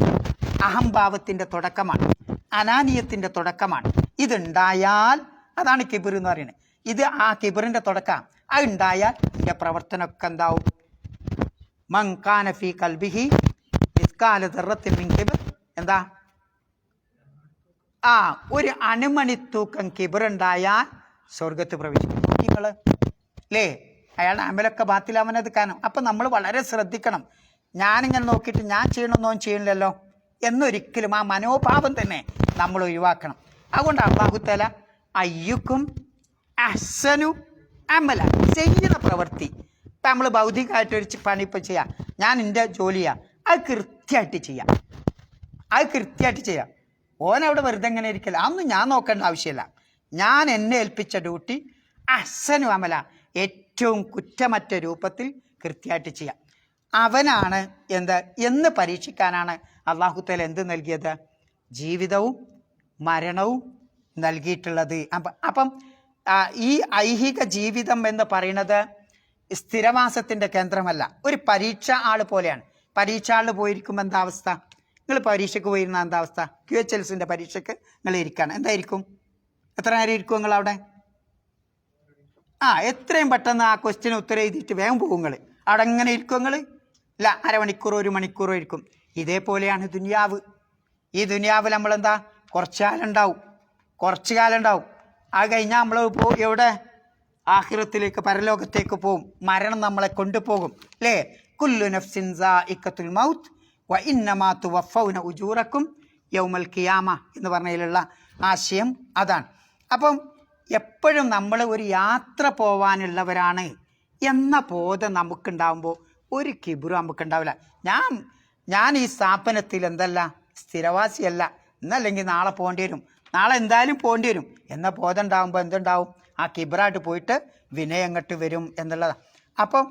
അഹംഭാവത്തിൻ്റെ തുടക്കമാണ്, അനാനീയത്തിൻ്റെ തുടക്കമാണ്. ഇതുണ്ടായാൽ അതാണ് കിബിർ എന്ന് പറയുന്നത്. ഇത് ആ കിബിറിൻ്റെ തുടക്കം. അത് ഉണ്ടായാൽ എൻ്റെ പ്രവർത്തനമൊക്കെ എന്താവും? മൻ കാന ഫീ ഖൽബിഹി മിസ്കാല ദർറത്തിൻ മിൻ കിബ്ർ, എന്താ ഒരു അണുമണിത്തൂക്കം കിബിറുണ്ടായാൽ സ്വർഗത്ത് പ്രവേശിക്കും. നിങ്ങൾ അല്ലേ, അയാളുടെ അമലൊക്കെ ബാത്തിലാവനത് കാരണം. അപ്പം നമ്മൾ വളരെ ശ്രദ്ധിക്കണം. ഞാനിങ്ങനെ നോക്കിയിട്ട് ഞാൻ ചെയ്യണമെന്നോ ചെയ്യണില്ലല്ലോ എന്നൊരിക്കലും ആ മനോഭാവം തന്നെ നമ്മൾ ഒഴിവാക്കണം. അതുകൊണ്ട് അല്ലാഹു തആല അയ്യുക്കും അഹ്സനു അമല, ചെയ്യുന്ന പ്രവൃത്തി. ഇപ്പം നമ്മൾ ഭൗതികമായിട്ടൊരു പണി ഇപ്പം ചെയ്യാം, ഞാൻ എൻ്റെ ജോലിയാണ്, അത് കൃത്യമായിട്ട് ചെയ്യാം, അത് കൃത്യമായിട്ട് ചെയ്യാം. ഓനവിടെ വെറുതെ എങ്ങനെ ഇരിക്കില്ല, അതൊന്നും ഞാൻ നോക്കേണ്ട ആവശ്യമില്ല. ഞാൻ എന്നെ ഏൽപ്പിച്ച ഡ്യൂട്ടി അഹ്സനു അമല, ഏറ്റവും കുറ്റമറ്റ രൂപത്തിൽ കൃത്യമായിട്ട് ചെയ്യാം. അവനാണ് എന്ന് പരീക്ഷിക്കാനാണ് അല്ലാഹു തആല എന്ത് നൽകിയത്? ജീവിതവും മരണവും നൽകിയിട്ടുള്ളത്. അപ്പം ഈ ഐഹിക ജീവിതം എന്ന് പറയുന്നത് സ്ഥിരവാസത്തിൻ്റെ കേന്ദ്രമല്ല, ഒരു പരീക്ഷ ആൾ പോലെയാണ്. പരീക്ഷ ആളിൽ പോയിരിക്കുമ്പോൾ എന്താ അവസ്ഥ? നിങ്ങൾ പരീക്ഷയ്ക്ക് പോയിരുന്ന എന്താ അവസ്ഥ? QHLസിൻ്റെ പരീക്ഷയ്ക്ക് നിങ്ങൾ ഇരിക്കുകയാണ്, എന്തായിരിക്കും? എത്ര നേരം ഇരിക്കും നിങ്ങൾ അവിടെ? എത്രയും പെട്ടെന്ന് ആ ക്വസ്റ്റ്യന് ഉത്തരം എഴുതിയിട്ട് വേഗം പോകും നിങ്ങൾ. അവിടെ എങ്ങനെ ഇരിക്കും നിങ്ങൾ? ഇല്ല, അരമണിക്കൂറോ 1 മണിക്കൂറോ ഇരിക്കും. ഇതേപോലെയാണ് ദുനിയാവ്. ഈ ദുനിയാവിൽ നമ്മളെന്താ കുറച്ച് കാലം ഉണ്ടാവും. അത് കഴിഞ്ഞാൽ നമ്മൾ എവിടെ? ആഖിറത്തിലേക്ക്, പരലോകത്തേക്ക് പോവും. മരണം നമ്മളെ കൊണ്ടുപോകും അല്ലേ? കുല്ലു നഫ്സിൻ സായിഖത്തുൽ മൗത്ത് വ ഇന്നമാ തുവഫൗന ഉജൂറക്കും യൗമൽ ഖിയാമ എന്ന് പറഞ്ഞതിലുള്ള ആശയം അതാണ്. അപ്പം എപ്പോഴും നമ്മൾ ഒരു യാത്ര പോവാനുള്ളവരാണ് എന്ന ബോധം നമുക്കുണ്ടാകുമ്പോൾ ഒരു കിബിറും നമുക്കുണ്ടാവില്ല. ഞാൻ ഈ സ്ഥാപനത്തിൽ എന്തല്ല സ്ഥിരവാസിയല്ല, എന്നല്ലെങ്കിൽ നാളെ പോകേണ്ടി വരും, നാളെ എന്തായാലും പോകേണ്ടി വരും എന്ന ബോധം ഉണ്ടാകുമ്പോൾ എന്തുണ്ടാവും? ആ കിബിറായിട്ട് പോയിട്ട് വിനയം അങ്ങോട്ട് വരും എന്നുള്ളതാണ്. അപ്പം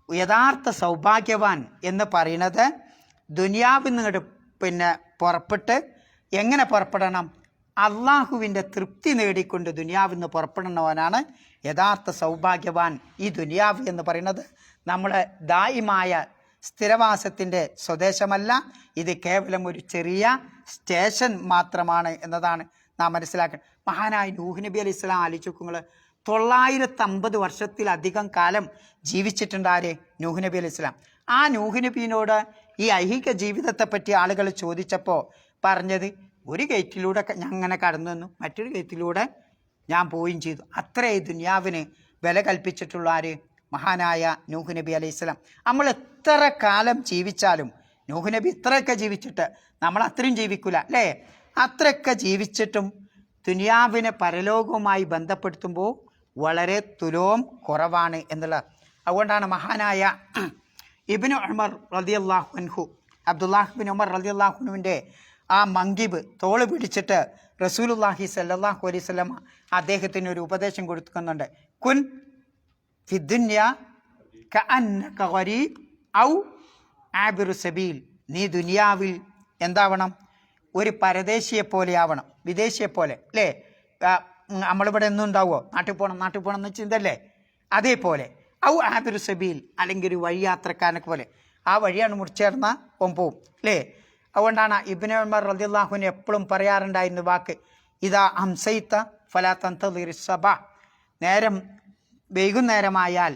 യഥാർത്ഥ സൗഭാഗ്യവാൻ എന്ന് പറയുന്നത് ദുനിയാവിൽ നിന്ന് പിന്നെ പുറപ്പെട്ട് എങ്ങനെ പുറപ്പെടണം? അള്ളാഹുവിൻ്റെ തൃപ്തി നേടിക്കൊണ്ട് ദുനിയാവിൽ നിന്ന് പുറപ്പെടുന്നവനാണ് യഥാർത്ഥ സൗഭാഗ്യവാൻ. ഈ ദുനിയാവ് എന്ന് പറയുന്നത് നമ്മുടെ ദായിമായ സ്ഥിരവാസത്തിൻ്റെ സ്വദേശമല്ല, ഇത് കേവലം ഒരു ചെറിയ സ്റ്റേഷൻ മാത്രമാണ് എന്നതാണ് നാം മനസ്സിലാക്കുന്നത്. മഹാനായ നൂഹ് നബി അലൈഹി സ്വലാം ആലോചിക്കുക, 950 വർഷത്തിലധികം കാലം ജീവിച്ചിട്ടുണ്ട് ആര്? നൂഹ് നബി അലൈഹി സ്വലാം. ആ നൂഹ് നബീനോട് ഈ ഐഹിക ജീവിതത്തെപ്പറ്റി ആളുകൾ ചോദിച്ചപ്പോൾ പറഞ്ഞത്, ഒരു ഗേറ്റിലൂടെ ഞാൻ അങ്ങനെ കടന്നു വന്നു, മറ്റൊരു ഗേറ്റിലൂടെ ഞാൻ പോവുകയും ചെയ്തു. അത്രേ ദുനിയാവിന് വില കൽപ്പിച്ചിട്ടുള്ള ആര്? മഹാനായ നൂഹ് നബി അലൈഹി സ്വലാം. നമ്മൾ എത്ര കാലം ജീവിച്ചാലും, നൂഹ് നബി ഇത്രയൊക്കെ ജീവിച്ചിട്ട് നമ്മൾ അത്രയും ജീവിക്കില്ല അല്ലേ? അത്രയൊക്കെ ജീവിച്ചിട്ടും ദുനിയാവിനെ പരലോകവുമായി ബന്ധപ്പെടുത്തുമ്പോൾ വളരെ തുലോം കുറവാണ് എന്നുള്ളത്. അതുകൊണ്ടാണ് മഹാനായ ഇബ്നു ഉമർ റളിയല്ലാഹു അൻഹു, അബ്ദുല്ലാഹ് ബിൻ ഉമർ റളിയല്ലാഹു അൻഹുവിൻ്റെ ആ മങ്കിബ് തോള് പിടിച്ചിട്ട് റസൂലുള്ളാഹി സ്വല്ലല്ലാഹു അലൈഹി വസല്ലം അദ്ദേഹത്തിന് ഒരു ഉപദേശം കൊടുക്കുന്നുണ്ട്. കുൻ ഫിദ്ദുന്യ കഅന്നക ഗരീബ് ഔ ആബിറു സബീൽ. നീ ദുനിയാവിൽ എന്താവണം? ഒരു പരദേശിയെപ്പോലെ ആവണം, വിദേശിയെപ്പോലെ അല്ലേ? നമ്മളിവിടെ ഒന്നും ഉണ്ടാവുമോ? നാട്ടിൽ പോകണം എന്ന് ചിന്തല്ലേ? അതേപോലെ ഔ ആബിറു സബീൽ, അല്ലെങ്കിൽ ഒരു വഴിയാത്രക്കാരനെ പോലെ. ആ വഴിയാണ് മുറിച്ചേർന്ന പോവും അല്ലേ? അതുകൊണ്ടാണ് ഇബ്നു ഉമർ റളിയല്ലാഹുവിന് എപ്പോഴും പറയാറുണ്ടായിരുന്ന വാക്ക്, ഇതാ അംസൈത്ത ഫലാ തന്തളിരി സബാ. വൈകുന്നേരമായാൽ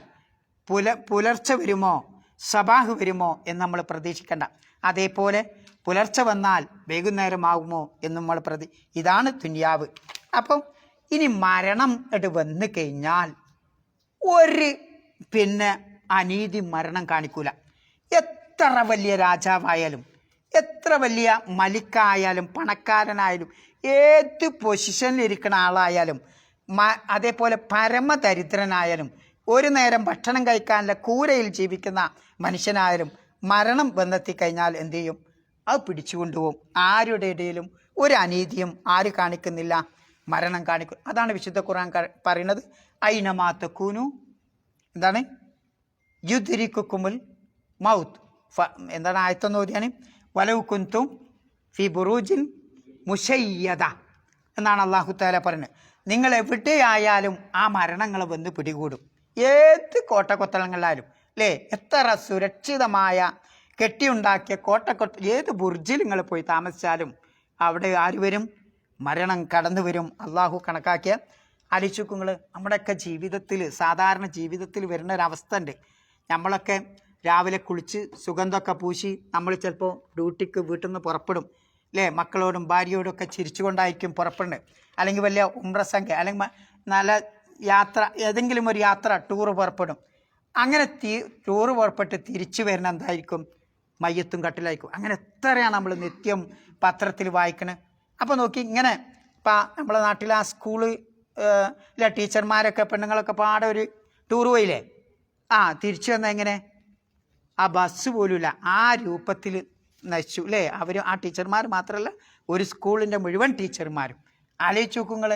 പുലർച്ചെ വരുമോ സബാഹ് വരുമോ എന്ന് നമ്മൾ പ്രതീക്ഷിക്കേണ്ട. അതേപോലെ പുലർച്ചെ വന്നാൽ വൈകുന്നേരമാകുമോ എന്ന് നമ്മൾ ഇതാണ് ദുനിയാവ്. അപ്പം ഇനി മരണം വന്നു കഴിഞ്ഞാൽ ഒരു അനീതി മരണം കാണിക്കൂല. എത്ര വലിയ രാജാവായാലും, എത്ര വലിയ മലിക്കായാലും, പണക്കാരനായാലും, ഏത് പൊസിഷനിലിരിക്കുന്ന ആളായാലും, അതേപോലെ പരമദരിദ്രനായാലും, ഒരു നേരം ഭക്ഷണം കഴിക്കാനുള്ള കൂരയിൽ ജീവിക്കുന്ന മനുഷ്യനായാലും, മരണം വന്നെത്തിക്കഴിഞ്ഞാൽ എന്തു ചെയ്യും? അത് പിടിച്ചുകൊണ്ടുപോകും. ആരുടെ ഇടയിലും ഒരു അനീതിയും ആര് കാണിക്കുന്നില്ല? മരണം കാണിക്കും. അതാണ് വിശുദ്ധ ഖുർആൻ പറയുന്നത്, ഐനമാ തകൂനു എന്താണ് യുദ്രിക്കുമുൽ മൗത്ത്. എന്താണ് ആയത്തൊന്ന് ഓതിയാണ്? വലൗ കുന്തും ഫി ബുറൂജിൻ മുശയ്യദ എന്നാണ് അല്ലാഹു തആല പറയുന്നത്. നിങ്ങൾ എവിടെയായാലും ആ മരണങ്ങൾ വന്ന് പിടികൂടും. ഏത് കോട്ടക്കൊത്തളങ്ങളിലായാലും അല്ലേ, എത്ര സുരക്ഷിതമായ കെട്ടിയുണ്ടാക്കിയ ഏത് ബുർജിൽ നിങ്ങൾ പോയി താമസിച്ചാലും അവിടെ ആര് വരും? മരണം കടന്നു വരും. അള്ളാഹു കണക്കാക്കിയ ആലോചിക്കുങ്ങൾ നമ്മുടെയൊക്കെ ജീവിതത്തിൽ, സാധാരണ ജീവിതത്തിൽ വരുന്ന ഒരവസ്ഥ ഉണ്ട്. നമ്മളൊക്കെ രാവിലെ കുളിച്ച് സുഗന്ധമൊക്കെ പൂശി നമ്മൾ ചിലപ്പോൾ ഡ്യൂട്ടിക്ക് വീട്ടിൽ നിന്ന് പുറപ്പെടും അല്ലേ, മക്കളോടും ഭാര്യയോടും ഒക്കെ ചിരിച്ചുകൊണ്ടായിരിക്കും പുറപ്പെടുന്നത്. അല്ലെങ്കിൽ വലിയ ഉംറ അല്ലെങ്കിൽ നല്ല യാത്ര, ഏതെങ്കിലും ഒരു യാത്ര ടൂറ് പുറപ്പെടും. അങ്ങനെ ടൂറ് പുറപ്പെട്ട് തിരിച്ചു വരുന്ന എന്തായിരിക്കും? മയ്യത്തും കട്ടിലായിരിക്കും. അങ്ങനെ എത്രയാണ് നമ്മൾ നിത്യം പത്രത്തിൽ വായിക്കണത്. അപ്പോൾ നോക്കി ഇങ്ങനെ ഇപ്പം നമ്മളെ നാട്ടിൽ ആ സ്കൂള് ടീച്ചർമാരൊക്കെ പെണ്ണുങ്ങളൊക്കെ പാടെ ഒരു ടൂർ പോയില്ലേ, തിരിച്ചു വന്നാൽ എങ്ങനെ? ആ ബസ് പോലുമില്ല, ആ രൂപത്തിൽ നശിച്ചു അല്ലേ. അവർ ആ ടീച്ചർമാർ മാത്രമല്ല, ഒരു സ്കൂളിൻ്റെ മുഴുവൻ ടീച്ചർമാരും. ആലോചിച്ച് നോക്കുങ്ങൾ.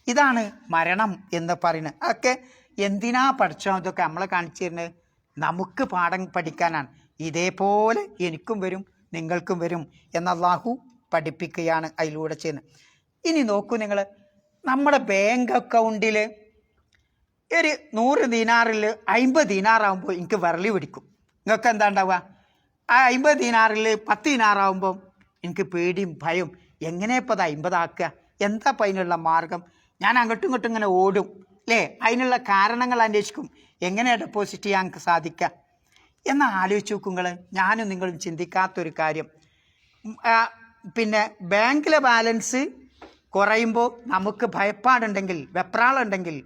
ഇതാണ് മരണം എന്ന് പറയുന്നത്. അതൊക്കെ എന്തിനാ പഠിച്ചോ അതൊക്കെ നമ്മളെ കാണിച്ചു തരുന്നത്? നമുക്ക് പാഠം പഠിക്കാനാണ്. ഇതേപോലെ എനിക്കും വരും നിങ്ങൾക്കും വരും എന്ന് അല്ലാഹു പഠിപ്പിക്കുകയാണ് അതിലൂടെ ചെയ്യുന്നത്. ഇനി നോക്കൂ നിങ്ങൾ, നമ്മുടെ ബാങ്ക് അക്കൗണ്ടിൽ ഒരു 100 ദീനാറിൽ 50 ദീനാറാകുമ്പോൾ എനിക്ക് വിരളി പിടിക്കും. നിങ്ങൾക്ക് എന്താ ഉണ്ടാവുക? ആ 50 ദീനാറിൽ 10 ദീനാറാകുമ്പോൾ എനിക്ക് പേടിയും ഭയവും. എങ്ങനെ ഇപ്പോൾ അത് 50 ആക്കുക? എന്താ അപ്പം അതിനുള്ള മാർഗം? ഞാൻ അങ്ങോട്ടും ഇങ്ങോട്ടും ഇങ്ങനെ ഓടും അല്ലേ, അതിനുള്ള കാരണങ്ങൾ അന്വേഷിക്കും. എങ്ങനെ ഡെപ്പോസിറ്റ് ചെയ്യാൻ സാധിക്കുക എന്ന് ആലോചിച്ച് നോക്കുങ്ങൾ. ഞാനും നിങ്ങളും ചിന്തിക്കാത്തൊരു കാര്യം, പിന്നെ ബാങ്കിലെ ബാലൻസ് കുറയുമ്പോൾ നമുക്ക് ഭയപ്പാടുണ്ടെങ്കിൽ, വെപ്രാളുണ്ടെങ്കിൽ,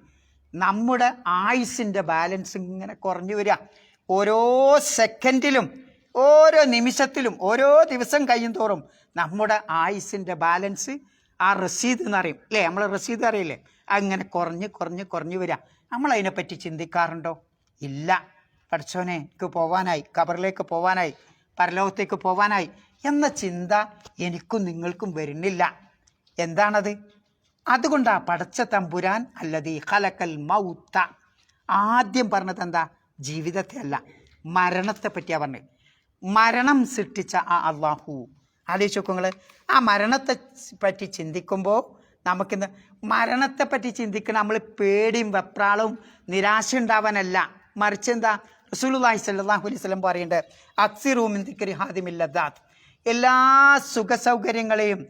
നമ്മുടെ ആയുസിൻ്റെ ബാലൻസ് ഇങ്ങനെ കുറഞ്ഞു വരിക. ഓരോ സെക്കൻഡിലും ഓരോ നിമിഷത്തിലും ഓരോ ദിവസം കഴിയും തോറും നമ്മുടെ ആയുസിൻ്റെ ബാലൻസ്, ആ റസീദ് എന്നറിയും അല്ലേ, നമ്മൾ റസീദ് അറിയില്ലേ, അങ്ങനെ കുറഞ്ഞ് വരിക. നമ്മളതിനെപ്പറ്റി ചിന്തിക്കാറുണ്ടോ? ഇല്ല. പഠിച്ചോനെ എനിക്ക് പോവാനായി, ഖബറിലേക്ക് പോവാനായി, പരലോകത്തേക്ക് പോവാനായി എന്ന ചിന്ത എനിക്കും നിങ്ങൾക്കും വരുന്നില്ല. എന്താണത്? അതുകൊണ്ടാ പടച്ച തമ്പുരാൻ അല്ലദീ ഖലഖൽ മൗത ആദ്യം പറഞ്ഞത് എന്താ? ജീവിതത്തെ അല്ല, മരണത്തെ പറ്റിയാണ് പറഞ്ഞത്. മരണം സൃഷ്ടിച്ച ആ അല്ലാഹു. ആലോചിച്ച് നോക്കുങ്ങൾ. ആ മരണത്തെ പറ്റി ചിന്തിക്കുമ്പോൾ നമുക്കിന്ന് മരണത്തെപ്പറ്റി ചിന്തിക്കണം. നമ്മൾ പേടിയും വെപ്രാളവും നിരാശ ഉണ്ടാവാനല്ല, മറിച്ച് എന്താ? റസൂലുള്ളാഹി സ്വല്ലല്ലാഹു അലൈഹി വസല്ലം പറയുന്നുണ്ട്, അക്സിറൂ മിൻ ദിക്രി ഹാദിമിൽ ലദ്ദാത്ത്, എല്ലാ സുഖസൗകര്യങ്ങളെയും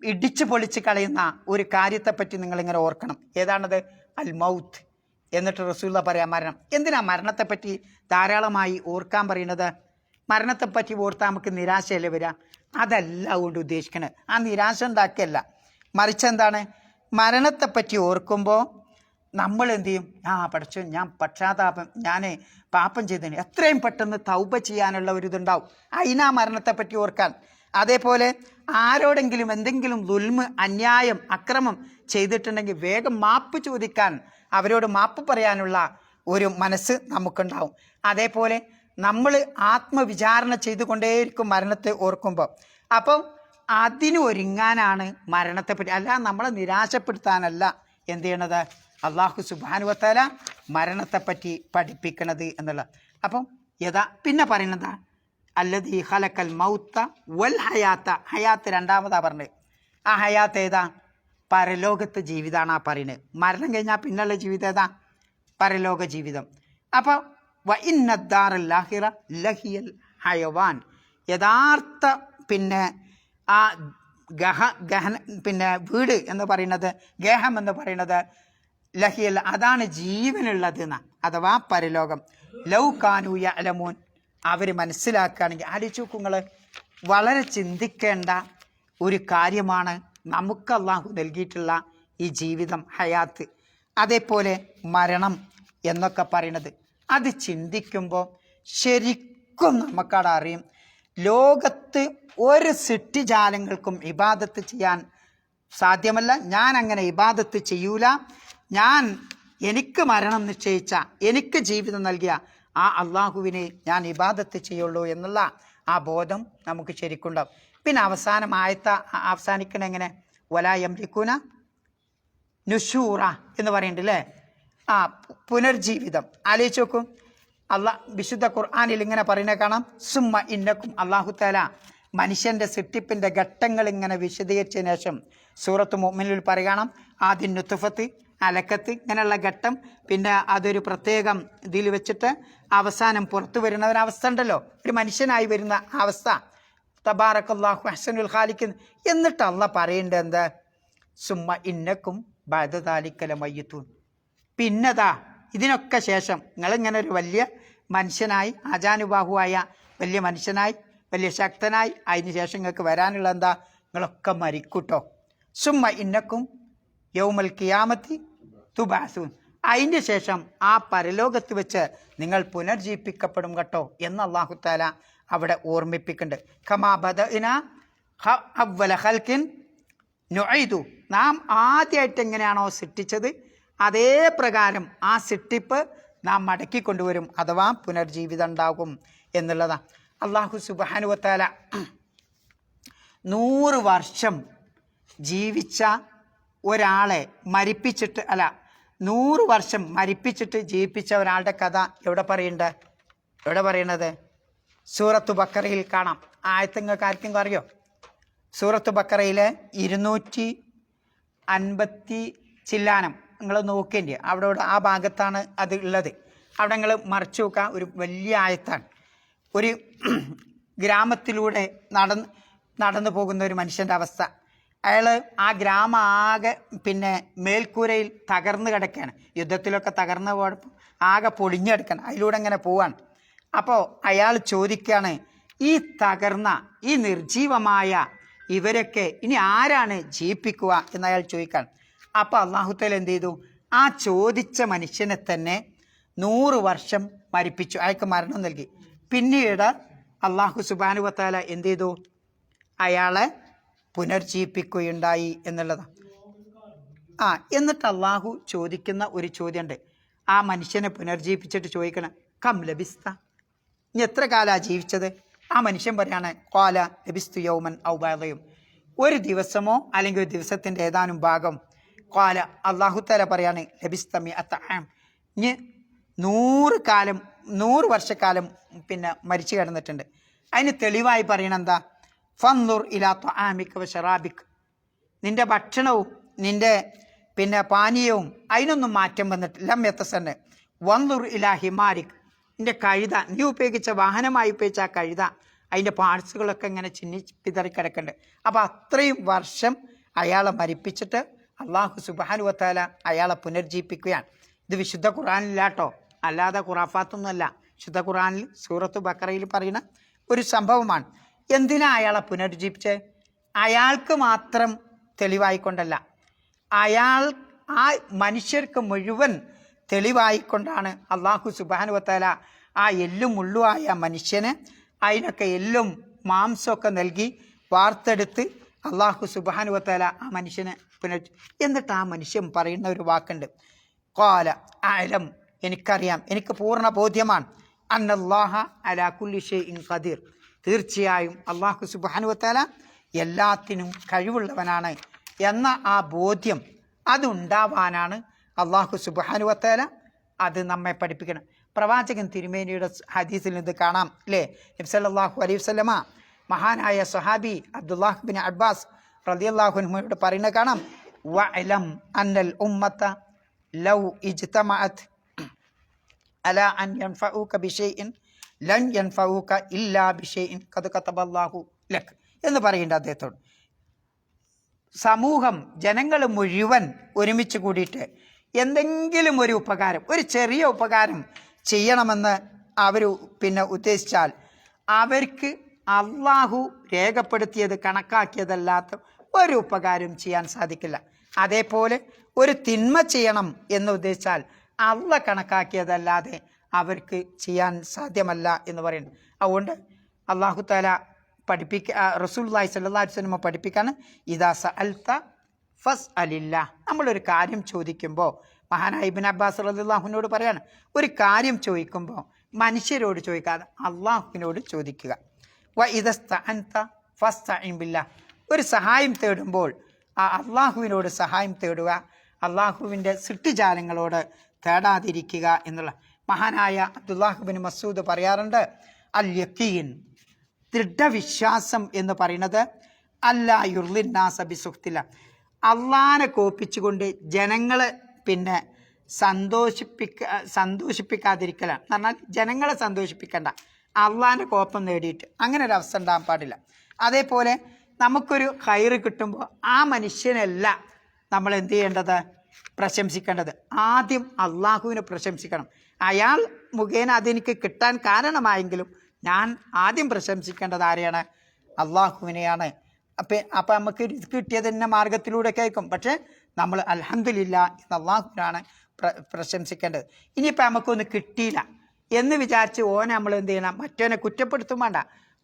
ഇടിച്ചു പൊളിച്ച് കളയുന്ന ഒരു കാര്യത്തെപ്പറ്റി നിങ്ങളിങ്ങനെ ഓർക്കണം. ഏതാണത്? അൽ മൗത്ത്. എന്നിട്ട് റസൂലുള്ള പറയാം മരണം. എന്തിനാ മരണത്തെപ്പറ്റി ധാരാളമായി ഓർക്കാൻ പറയുന്നത്? മരണത്തെപ്പറ്റി ഓർത്താൽ നമുക്ക് നിരാശയല്ലേ വരിക? അതല്ല അതുകൊണ്ട് ഉദ്ദേശിക്കണത്. ആ നിരാശ ഉണ്ടാക്കിയല്ല, മറിച്ച് എന്താണ്? മരണത്തെപ്പറ്റി ഓർക്കുമ്പോൾ നമ്മൾ എന്തു ചെയ്യും? പഠിച്ചു, ഞാൻ പക്ഷാതാപം, ഞാൻ പാപം ചെയ്തതിന് എത്രയും പെട്ടെന്ന് തൗബ ചെയ്യാനുള്ള ഒരു ഇതുണ്ടാവും. അതിനാ മരണത്തെപ്പറ്റി ഓർക്കാൻ. അതേപോലെ ആരോടെങ്കിലും എന്തെങ്കിലും ദുൽമ്, അന്യായം, അക്രമം ചെയ്തിട്ടുണ്ടെങ്കിൽ വേഗം മാപ്പ് ചോദിക്കാൻ, അവരോട് മാപ്പ് പറയാനുള്ള ഒരു മനസ്സ് നമുക്കുണ്ടാവും. അതേപോലെ നമ്മൾ ആത്മവിചാരണ ചെയ്തുകൊണ്ടേയിരിക്കും മരണത്തെ ഓർക്കുമ്പോൾ. അപ്പം അതിന് ഒരുങ്ങാനാണ് മരണത്തെപ്പറ്റി, അല്ല നമ്മളെ നിരാശപ്പെടുത്താനല്ല എന്ത് ചെയ്യണത്? അല്ലാഹു സുബ്ഹാനഹു വ തആല മരണത്തെപ്പറ്റി പഠിപ്പിക്കണത് എന്നുള്ള. അപ്പം പിന്നെ പറയുന്നത് അല്ലദീ ഖലഖൽ മൗത വൽ ഹയാത്ത. ഹയാത്ത് രണ്ടാമതാ പറഞ്ഞത്. ആ ഹയാത്ത് ഏതാ? പരലോകത്തെ ജീവിതമാണ് ആ പറയുന്നത്. മരണം കഴിഞ്ഞാൽ പിന്നുള്ള ജീവിതം ഏതാ? പരലോക ജീവിതം. അപ്പോൾ വ ഇന്നദ്ദാറൽ ആഖിറ ലഹിയൽ ഹയവാൻ, യഥാർത്ഥ പിന്നെ ആ ഗഹന പിന്നെ വീട് എന്ന് പറയുന്നത്, ഗേഹം എന്ന് പറയുന്നത് ലഹിയൽ, അതാണ് ജീവനുള്ളത് എന്ന്, അഥവാ പരലോകം. ലൗ കാനൂ യഅലമൂൻ, അവർ മനസ്സിലാക്കുകയാണെങ്കിൽ. ആലോചിച്ച് നോക്കുങ്ങൾ. വളരെ ചിന്തിക്കേണ്ട ഒരു കാര്യമാണ് നമുക്ക് അല്ലാഹു നൽകിയിട്ടുള്ള ഈ ജീവിതം, ഹയാത്ത്. അതേപോലെ മരണം എന്നൊക്കെ പറയുന്നത്, അത് ചിന്തിക്കുമ്പോൾ ശരിക്കും നമുക്കവിടെ അറിയും, ലോകത്ത് ഒരു സൃഷ്ടിജാലങ്ങൾക്കും ഇബാദത്ത് ചെയ്യാൻ സാധ്യമല്ല. ഞാൻ അങ്ങനെ ഇബാദത്ത് ചെയ്യൂല. എനിക്ക് മരണം നിശ്ചയിച്ച, എനിക്ക് ജീവിതം നൽകിയ ആ അള്ളാഹുവിനെ ഞാൻ ഇബാദത്ത് ചെയ്യുള്ളൂ എന്നുള്ള ആ ബോധം നമുക്ക് ശരിക്കുണ്ടാവും. പിന്നെ അവസാനം അവസാനിക്കണ എങ്ങനെ വലാ യംലികൂന നുഷൂറ എന്ന് പറയുന്നുണ്ട് അല്ലേ. പുനർജീവിതം ആലോചിച്ച് നോക്കും. വിശുദ്ധ ഖുർആനിൽ ഇങ്ങനെ പറയുന്നത് കാണാം. സുമ്മ ഇന്നക്കും അല്ലാഹു തആല മനുഷ്യൻ്റെ സൃഷ്ടിപ്പിൻ്റെ ഘട്ടങ്ങൾ ഇങ്ങനെ വിശദീകരിച്ചതിന് ശേഷം സൂറത്ത് മുഅ്മിനിൽ പറയണം ആദ്യം നുത്ഫത്ത്, അലക്കത്ത്, ഇങ്ങനെയുള്ള ഘട്ടം, പിന്നെ അതൊരു പ്രത്യേകം ഇതിൽ വെച്ചിട്ട് അവസാനം പുറത്തു വരുന്ന ഒരവസ്ഥ ഉണ്ടല്ലോ, ഒരു മനുഷ്യനായി വരുന്ന അവസ്ഥ. തബാറക്കല്ലാഹു അഹ്സനുൽ ഖാലിഖ്. എന്നിട്ട് അള്ളാഹ് പറയേണ്ടത് എന്താ? സുമ്മ ഇന്നക്കും ബഅദ ദാലിക ലമയ്യിത്തൂൻ. പിന്നതാ ഇതിനൊക്കെ ശേഷം നിങ്ങളിങ്ങനെ ഒരു വലിയ മനുഷ്യനായി, ആജാനുബാഹുവായ വലിയ മനുഷ്യനായി, വലിയ ശക്തനായി, അതിന് ശേഷം നിങ്ങൾക്ക് വരാനുള്ള എന്താ? നിങ്ങളൊക്കെ മരിക്കൂട്ടോ. സുമ്മ ഇന്നക്കും യൗമൽ ഖിയാമത്തി തുബഅസൂൻ. അതിൻ്റെ ശേഷം ആ പരലോകത്ത് വെച്ച് നിങ്ങൾ പുനർജീവിപ്പിക്കപ്പെടും കേട്ടോ എന്ന് അല്ലാഹു തആല അവിടെ ഓർമ്മിപ്പിക്കുന്നുണ്ട്. കമാ ബദഅനാ അവ്വല ഖൽഖിൻ നുഈദു. നാം ആദ്യമായിട്ട് എങ്ങനെയാണോ സൃഷ്ടിച്ചത് അതേ പ്രകാരം ആ സൃഷ്ടിപ്പ് നാം മടക്കി കൊണ്ടുവരും, അഥവാ പുനർജീവിതം ഉണ്ടാകും എന്നുള്ളതാണ്. അല്ലാഹു സുബ്ഹാനഹു വ തആല 100 വർഷം ജീവിച്ച ഒരാളെ മരിപ്പിച്ചിട്ട് 100 വർഷം മരിപ്പിച്ചിട്ട് ജീവിപ്പിച്ച ഒരാളുടെ കഥ എവിടെ പറയണത്? സൂറത്ത് ബക്കറയിൽ കാണാം. ആയത്തുങ്ങൾക്ക് ആർക്കും അറിയോ? സൂറത്ത് ബക്കറയിലെ 250 ചില്ലാനം നിങ്ങൾ നോക്കേണ്ടി, അവിടെ ആ ഭാഗത്താണ് അത് ഉള്ളത്. അവിടെ നിങ്ങൾ മറിച്ചു നോക്കുക. ഒരു വലിയ ആയത്താണ്. ഒരു ഗ്രാമത്തിലൂടെ നടന്നു പോകുന്ന ഒരു മനുഷ്യൻ്റെ അവസ്ഥ. അയാൾ ആ ഗ്രാമം ആകെ പിന്നെ മേൽക്കൂരയിൽ തകർന്ന് കിടക്കുകയാണ്. യുദ്ധത്തിലൊക്കെ തകർന്ന കുഴപ്പം ആകെ പൊളിഞ്ഞെടുക്കണം. അതിലൂടെ ഇങ്ങനെ പോവാണ്. അപ്പോൾ അയാൾ ചോദിക്കുകയാണ്, ഈ തകർന്ന ഈ നിർജീവമായ ഇവരൊക്കെ ഇനി ആരാണ് ജീവിപ്പിക്കുക എന്ന് അയാൾ ചോദിക്കാൻ. അപ്പോൾ അല്ലാഹു തആല എന്ത് ചെയ്തു? ആ ചോദിച്ച മനുഷ്യനെ തന്നെ 100 വർഷം മരിപ്പിച്ചു, അയാൾക്ക് മരണം നൽകി. പിന്നീട് അല്ലാഹു സുബ്ഹാനഹു വ തആല എന്ത് ചെയ്തു? അയാളെ പുനർജീവിപ്പിക്കുകയുണ്ടായി എന്നുള്ളതാണ്. എന്നിട്ട് അല്ലാഹു ചോദിക്കുന്ന ഒരു ചോദ്യമുണ്ട്. ആ മനുഷ്യനെ പുനർജീവിപ്പിച്ചിട്ട് ചോദിക്കണം, കം ലബിസ്ത, ഇനി എത്ര കാലമാണ് ജീവിച്ചത്? ആ മനുഷ്യൻ പറയാണ്, ഖാല ലബിസ്തു യൗമൻ ഔ ബഅദ യൗം, ഒരു ദിവസമോ അല്ലെങ്കിൽ ഒരു ദിവസത്തിൻ്റെ ഏതാനും ഭാഗം. ഖാല അല്ലാഹു തആല പറയാണ്, ലബിസ്ത മിഅത ആം, ഇനി 100 വർഷക്കാലം പിന്നെ മരിച്ചു കിടന്നിട്ടുണ്ട്. അതിന് തെളിവായി പറയണ എന്താ? ഫൻദുർ ഇലാ ത്വആമിക വ ശറാബിക, നിന്റെ ഭക്ഷണവും നിന്റെ പിന്നെ പാനീയവും അതിനൊന്നും മാറ്റം വന്നിട്ടില്ല. ലം യതസന്ന വൻദുർ ഇലാ ഹിമാരിക്, നിന്റെ കഴുത, നീ ഉപയോഗിച്ച വാഹനമായി ഉപയോഗിച്ച ആ കഴുത, അതിൻ്റെ പാർട്സുകളൊക്കെ ഇങ്ങനെ ചിന്നിപ്പിതറി കിടക്കുന്നുണ്ട്. അപ്പോൾ അത്രയും വർഷം അയാളെ മരിപ്പിച്ചിട്ട് അല്ലാഹു സുബ്ഹാനഹു വ തആല അയാളെ പുനർജീവിപ്പിക്കുകയാണ്. ഇത് വിശുദ്ധ ഖുർആനിലാട്ടോ, അല്ലാതെ ഖുറാഫാത്തൊന്നുമല്ല. വിശുദ്ധ ഖുർആനിൽ സൂറത്ത് ബക്കറയിൽ പറയുന്ന ഒരു സംഭവമാണ്. എന്തിനാ അയാളെ പുനർജീവിച്ച്? അയാൾക്ക് മാത്രം തെളിവായിക്കൊണ്ടല്ല, ആ മനുഷ്യർക്ക് മുഴുവൻ തെളിവായിക്കൊണ്ടാണ് അല്ലാഹു സുബ്ഹാനഹു വ തആല ആ എല്ലും മുള്ളുമായ മനുഷ്യന് അതിനൊക്കെ എല്ലും മാംസമൊക്കെ നൽകി വാർത്തെടുത്ത് അല്ലാഹു സുബ്ഹാനഹു വ തആല ആ മനുഷ്യനെ എന്നിട്ട് ആ മനുഷ്യൻ പറയുന്ന ഒരു വാക്കുണ്ട്, ഖാല അഅലം, എനിക്കറിയാം, എനിക്ക് പൂർണ്ണ ബോധ്യമാണ്, അന്നല്ലാഹ അലാ കുല്ലി ഷൈഇൻ ഖദീർ, തീർച്ചയായും അല്ലാഹു സുബ്ഹാനഹു വ തആല എല്ലാത്തിനും കഴിവുള്ളവനാണ് എന്ന ആ ബോധ്യം അതുണ്ടാവാനാണ് അല്ലാഹു സുബ്ഹാനഹു വ തആല അത് നമ്മെ പഠിപ്പിക്കണം. പ്രവാചകൻ തിരുമേനിയുടെ ഹദീസിൽ ഇത് കാണാം അല്ലേ? നബി സല്ലല്ലാഹു അലൈഹി വസല്ലമ മഹാനായ സ്വഹാബി അബ്ദുല്ലാഹ് ബിൻ അബ്ബാസ് റളിയല്ലാഹു അൻഹുയോട് പറയുന്നത് കാണാം, വഅലം അന്നൽ ഉമ്മത ലൗ ഇജ്തമഅത് അലാ അൻ യൻഫഉക ബിശൈഇൻ ലൻ യൻഫഉക ഇല്ലാ ബിശൈഇൻ ഖദ് കതബല്ലാഹു ലക് എന്ന് പറയുന്നുണ്ട് അദ്ദേഹത്തോട്. സമൂഹം, ജനങ്ങൾ മുഴുവൻ ഒരുമിച്ച് കൂടിയിട്ട് എന്തെങ്കിലും ഒരു ഉപകാരം, ഒരു ചെറിയ ഉപകാരം ചെയ്യണമെന്ന് അവർ പിന്നെ ഉദ്ദേശിച്ചാൽ അവർക്ക് അള്ളാഹു രേഖപ്പെടുത്തിയത് കണക്കാക്കിയതല്ലാത്ത ഒരു ഉപകാരം ചെയ്യാൻ സാധിക്കില്ല. അതേപോലെ ഒരു തിന്മ ചെയ്യണം എന്ന് ഉദ്ദേശിച്ചാൽ അള്ളാഹ് കണക്കാക്കിയതല്ലാതെ അവർക്ക് ചെയ്യാൻ സാധ്യമല്ല എന്ന് പറയുന്നു. അതുകൊണ്ട് അല്ലാഹു തആല റസൂലുള്ളാഹി സ്വല്ലല്ലാഹു അലൈഹി വസല്ലം പഠിപ്പിക്കാണ്, ഇദാ സഅൽത ഫസ്അലില്ലാഹ്. നമ്മളൊരു കാര്യം ചോദിക്കുമ്പോൾ മഹാനായ ഇബ്നു അബ്ബാസ് റളിയല്ലാഹു അൻഹുവിനോട് പറയാണ്, ഒരു കാര്യം ചോദിക്കുമ്പോൾ മനുഷ്യരോട് ചോദിക്കാതെ അള്ളാഹുവിനോട് ചോദിക്കുക. വ ഇദസ്തഅൻത ഫസ്തഈൻ ബില്ലാഹ്. ഒരു സഹായം തേടുമ്പോൾ ആ അള്ളാഹുവിനോട് സഹായം തേടുക, അള്ളാഹുവിൻ്റെ സൃഷ്ടിജാലങ്ങളോട് തേടാതിരിക്കുക എന്നുള്ള. മഹാനായ അബ്ദുല്ലാഹ് ബിൻ മസ്ഊദ് പറയാറുണ്ട്, അൽ യഖീൻ, ദൃഢവിശ്വാസം എന്ന് പറയുന്നത് അല്ലാ യുർലിന്നാസ ബിസുഖ്തില്ല, അള്ളാനെ കോപ്പിച്ചുകൊണ്ട് ജനങ്ങളെ പിന്നെ സന്തോഷിപ്പിക്കാതിരിക്കലാണ്. എന്ന് പറഞ്ഞാൽ ജനങ്ങളെ സന്തോഷിപ്പിക്കണ്ട, അള്ളാൻ്റെ കോപ്പം നേടിയിട്ട് അങ്ങനെ ഒരു അവസ്ഥ ഉണ്ടാകാൻ പാടില്ല. അതേപോലെ നമുക്കൊരു ഹൈറ് കിട്ടുമ്പോൾ ആ മനുഷ്യനല്ല നമ്മൾ എന്ത് ചെയ്യേണ്ടത്, പ്രശംസിക്കേണ്ടത്. ആദ്യം അള്ളാഹുവിനെ പ്രശംസിക്കണം. അയാൾ മുഖേന അതെനിക്ക് കിട്ടാൻ കാരണമായെങ്കിലും ഞാൻ ആദ്യം പ്രശംസിക്കേണ്ടത് ആരെയാണ്? അള്ളാഹുവിനെയാണ്. അപ്പം നമുക്ക് കിട്ടിയത് തന്നെ മാർഗത്തിലൂടെയൊക്കെ ആയിരിക്കും, പക്ഷേ നമ്മൾ അൽഹംദുലില്ലാ എന്ന് അള്ളാഹുവിനാണ് പ്രശംസിക്കേണ്ടത്. ഇനിയിപ്പോൾ നമുക്കൊന്ന് കിട്ടിയില്ല എന്ന് വിചാരിച്ച് ഓനെ നമ്മൾ എന്ത് ചെയ്യണം, മറ്റവനെ കുറ്റപ്പെടുത്തും വേണ്ട.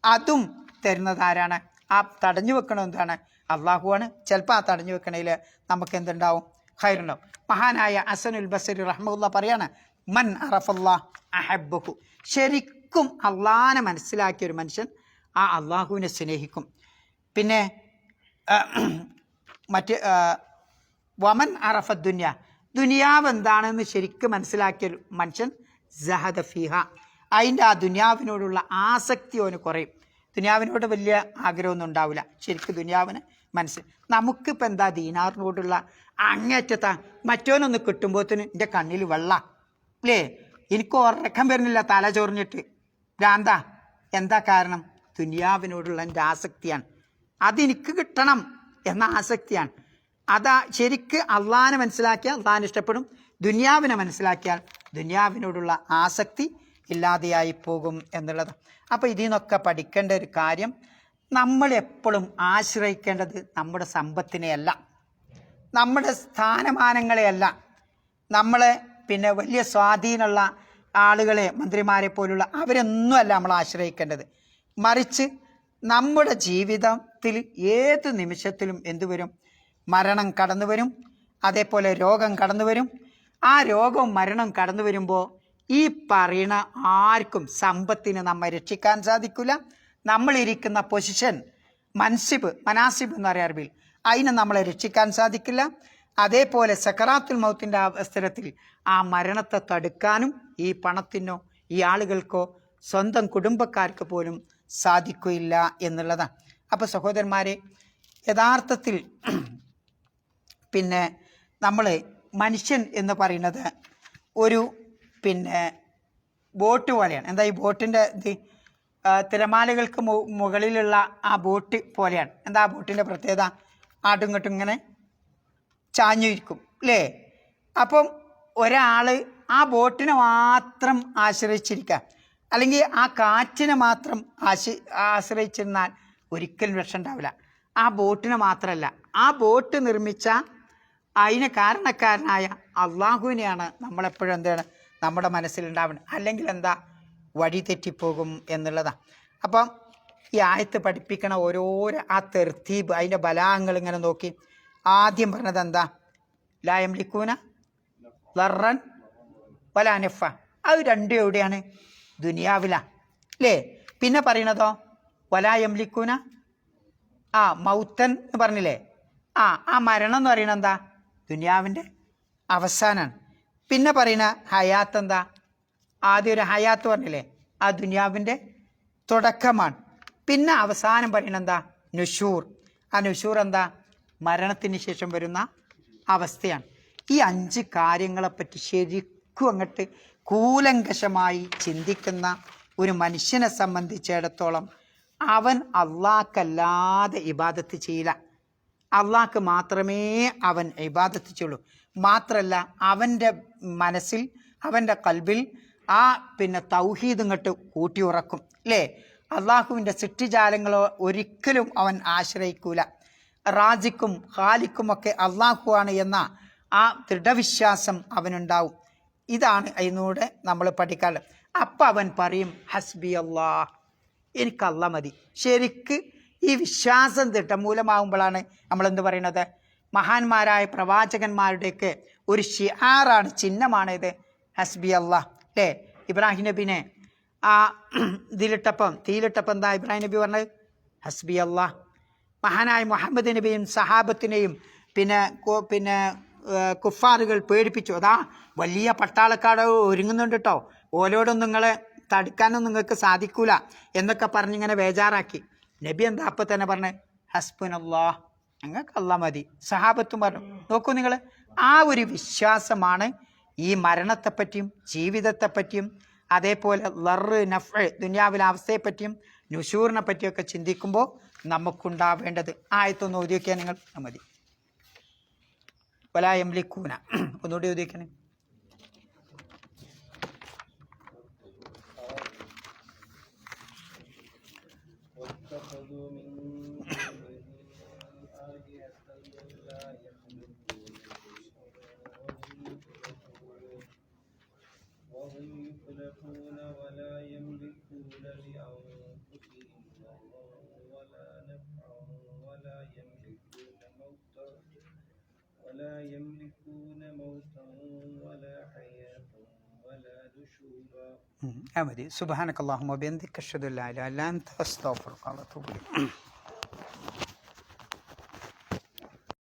അതും തരുന്നത് ആരാണ്? ആ തടഞ്ഞു വെക്കണം എന്താണ്? അള്ളാഹുവാണ്. ചിലപ്പോൾ ആ തടഞ്ഞു വെക്കണതിൽ നമുക്ക് എന്തുണ്ടാവും? ഖൈറുണ്ടാവും. മഹാനായ ഹസനുൽ ബസരി റഹ്മത്തുള്ളാഹി പറയാണ്, മൻ അറഫല്ലാഹ് അഹബ്ബഹു, ശരിക്കും അള്ളാഹനെ മനസ്സിലാക്കിയ ഒരു മനുഷ്യൻ ആ അള്ളാഹുവിനെ സ്നേഹിക്കും. പിന്നെ മറ്റ് വമൻ അറഫ ദുനിയ, ദുനിയാവ് എന്താണെന്ന് ശരിക്കും മനസ്സിലാക്കിയൊരു മനുഷ്യൻ സഹദ ഫീഹ, അതിൻ്റെ ആ ദുനിയാവിനോടുള്ള ആസക്തി അവന് കുറയും. ദുനിയാവിനോട് വലിയ ആഗ്രഹമൊന്നും ഉണ്ടാവില്ല. ശരിക്കും ദുനിയാവിന് നമുക്കിപ്പോൾ എന്താ ദീനാറിനോടുള്ള അങ്ങേറ്റത്താ, മറ്റോനൊന്ന് കിട്ടുമ്പോഴത്തേന് എൻ്റെ കണ്ണിൽ വെള്ളം അല്ലേ, എനിക്ക് ഉറക്കം വരുന്നില്ല, തല ചൊറിഞ്ഞിട്ട് ഭ്രാന്താ. എന്താ കാരണം? ദുനിയാവിനോടുള്ള എൻ്റെ ആസക്തിയാണ്. അതെനിക്ക് കിട്ടണം എന്ന ആസക്തിയാണ്. അതാ ശരിക്ക് അള്ളാഹിനെ മനസ്സിലാക്കിയാൽ അള്ളാഹിനെ ഇഷ്ടപ്പെടും, ദുനിയാവിനെ മനസ്സിലാക്കിയാൽ ദുനിയാവിനോടുള്ള ആസക്തി ഇല്ലാതെയായി പോകും എന്നുള്ളത്. അപ്പോൾ ഇതിൽ നിന്നൊക്കെ പഠിക്കേണ്ട ഒരു കാര്യം, നമ്മളെപ്പോഴും ആശ്രയിക്കേണ്ടത് നമ്മുടെ സമ്പത്തിനെയല്ല, നമ്മുടെ സ്ഥാനമാനങ്ങളെയല്ല, നമ്മളെ പിന്നെ വലിയ സ്വാധീനമുള്ള ആളുകളെ, മന്ത്രിമാരെ പോലുള്ള അവരൊന്നുമല്ല നമ്മൾ ആശ്രയിക്കേണ്ടത്. മറിച്ച് നമ്മുടെ ജീവിതത്തിൽ ഏത് നിമിഷത്തിലും എന്തുവരും? മരണം കടന്നു വരും. അതേപോലെ രോഗം കടന്നു വരും. ആ രോഗവും മരണവും കടന്നു വരുമ്പോൾ ഈ പറയുന്ന ആർക്കും സമ്പത്തിന് നമ്മെ രക്ഷിക്കാൻ സാധിക്കില്ല. നമ്മളിരിക്കുന്ന പൊസിഷൻ, മനാസിബ് എന്ന് പറയാം അറബിയിൽ, അതിനെ നമ്മളെ രക്ഷിക്കാൻ സാധിക്കില്ല. അതേപോലെ സക്കറാത്തുൽ മൗത്തിൻ്റെ അവസരത്തിൽ ആ മരണത്തെ തടുക്കാനും ഈ പണത്തിനോ ഈ ആളുകൾക്കോ സ്വന്തം കുടുംബക്കാർക്ക് പോലും സാധിക്കില്ല എന്നുള്ളതാണ്. അപ്പോൾ സഹോദരന്മാരെ, യഥാർത്ഥത്തിൽ പിന്നെ നമ്മൾ മനുഷ്യൻ എന്ന് പറയുന്നത് ഒരു പിന്നെ ബോട്ട് പോലെയാണ്. എന്താ ഈ ബോട്ടിൻ്റെ ഇത്? തിരമാലകൾക്ക് മുകളിലുള്ള ആ ബോട്ട് പോലെയാണ്. എന്താ ആ ബോട്ടിൻ്റെ പ്രത്യേകത? ആട്ടും ഇങ്ങോട്ടും ഇങ്ങനെ ചാഞ്ഞിരിക്കും അല്ലേ? അപ്പം ഒരാൾ ആ ബോട്ടിനെ മാത്രം ആശ്രയിച്ചിരിക്കുക, അല്ലെങ്കിൽ ആ കാറ്റിനെ മാത്രം ആശ്രയിച്ചിരുന്നാൽ ഒരിക്കലും രക്ഷയുണ്ടാവില്ല. ആ ബോട്ടിനെ മാത്രമല്ല, ആ ബോട്ട് നിർമ്മിച്ച അതിന് കാരണക്കാരനായ അള്ളാഹുവിനെയാണ് നമ്മളെപ്പോഴും എന്താണ് നമ്മുടെ മനസ്സിലുണ്ടാവുന്നത്. അല്ലെങ്കിൽ എന്താ, വഴി തെറ്റിപ്പോകും എന്നുള്ളതാണ്. അപ്പം ഈ ആയത്ത് പഠിപ്പിക്കണ ഓരോരോ ആ തെർത്തീബ്, അതിൻ്റെ ബലാങ്ങൾ ഇങ്ങനെ നോക്കി. ആദ്യം പറഞ്ഞത് എന്താ? ലാ യംലികൂന ദർറൻ വലാ നഫ. അത് രണ്ടും എവിടെയാണ്? ദുനിയാവിലാണ് അല്ലേ? പിന്നെ പറയണതോ വലാ യംലികൂന മൗത്തൻ എന്ന് പറഞ്ഞില്ലേ? ആ മരണം എന്ന് പറയുന്നത് എന്താ? ദുനിയാവിൻ്റെ അവസാനമാണ്. പിന്നെ പറയുന്ന ഹയാത്ത് എന്താ? ആദ്യം ഒരു ഹയാത്ത് പറഞ്ഞില്ലേ, ആ ദുനിയാവിൻ്റെ തുടക്കമാണ്. പിന്നെ അവസാനം പറയുന്നത് എന്താ? നുഷൂർ. ആ നുഷൂർ എന്താ? മരണത്തിന് ശേഷം വരുന്ന അവസ്ഥയാണ്. ഈ 5 കാര്യങ്ങളെപ്പറ്റി ശരിക്കും അങ്ങോട്ട് കൂലങ്കഷമായി ചിന്തിക്കുന്ന ഒരു മനുഷ്യനെ സംബന്ധിച്ചിടത്തോളം അവൻ അള്ളാഹ്ക്കല്ലാതെ ഇബാദത്ത് ചെയ്യില്ല. അള്ളാഹ്ക്ക് മാത്രമേ അവൻ ഇബാദത്ത് ചെയ്യുള്ളൂ. മാത്രമല്ല അവൻ്റെ മനസ്സിൽ, അവൻ്റെ കൽബിൽ ആ പിന്നെ തൗഹീദ് ഇങ്ങോട്ട് കൂട്ടി ഉറക്കും അല്ലേ? അള്ളാഹുവിൻ്റെ സൃഷ്ടിജാലങ്ങളോ ഒരിക്കലും അവൻ ആശ്രയിക്കൂല. റാസിക്കും ഖാലിക്കുമൊക്കെ അള്ളാഹുവാണ് എന്ന ആ ദൃഢവിശ്വാസം അവനുണ്ടാവും. ഇതാണ് അതിനൂടെ നമ്മൾ പഠിക്കാറ്. അപ്പം അവൻ പറയും ഹസ്ബി അല്ലാഹ്, എനിക്ക് അല്ലാഹ് മതി. ശരിക്ക് ഈ വിശ്വാസം ദൃഢമൂലമാകുമ്പോഴാണ് നമ്മളെന്ത് പറയുന്നത്? മഹാന്മാരായ പ്രവാചകന്മാരുടെയൊക്കെ ഒരു ഷിആറാണ്, ചിഹ്നമാണ് ഇത് ഹസ്ബി അല്ലാഹ് അല്ലേ? ഇബ്രാഹിം നബിനെ ആ തീയിലിട്ടപ്പം എന്താ ഇബ്രാഹിം നബി പറഞ്ഞത്? ഹസ്ബി അള്ളാഹ്. മഹാനായ മുഹമ്മദ് നബിയും സഹാബത്തിനെയും പിന്നെ കുഫാറുകൾ പേടിപ്പിച്ചു. അതാ വലിയ പട്ടാളക്കാട് ഒരുങ്ങുന്നുണ്ട് കേട്ടോ, ഓലോടൊന്നും നിങ്ങളെ തടുക്കാനും നിങ്ങൾക്ക് സാധിക്കൂല എന്നൊക്കെ പറഞ്ഞിങ്ങനെ ബേജാറാക്കി. നബി എന്താ അപ്പം തന്നെ പറഞ്ഞത്? ഹസ്ബുനല്ലാഹ്, ഞങ്ങൾക്ക് അല്ലാഹ് മതി. സഹാബത്തും പറഞ്ഞു. നോക്കൂ നിങ്ങൾ, ആ ഒരു വിശ്വാസമാണ് ഈ മരണത്തെപ്പറ്റിയും ജീവിതത്തെപ്പറ്റിയും അതേപോലെ ലറ് നഫ് ദുനിയാവിലെ അവസ്ഥയെപ്പറ്റിയും നുഷൂറിനെ പറ്റിയൊക്കെ ചിന്തിക്കുമ്പോൾ നമുക്കുണ്ടാവേണ്ടത്. ആയത്തൊന്ന് ഓതി വയ്ക്കാൻ നിങ്ങൾ മതി. വലാ യംലിക്കൂന, ഒന്നുകൂടി ഓതി വയ്ക്കണേ. وهم يخلقون ولا يملكون لأنفسهم ضرا ولا نفعا ولا يملكون موتا ولا حياة ولا نشورا. مدي. سبحانك اللهم وبحمدك أشهد أن لا إله إلا أنت أستغفرك وأتوب إليك.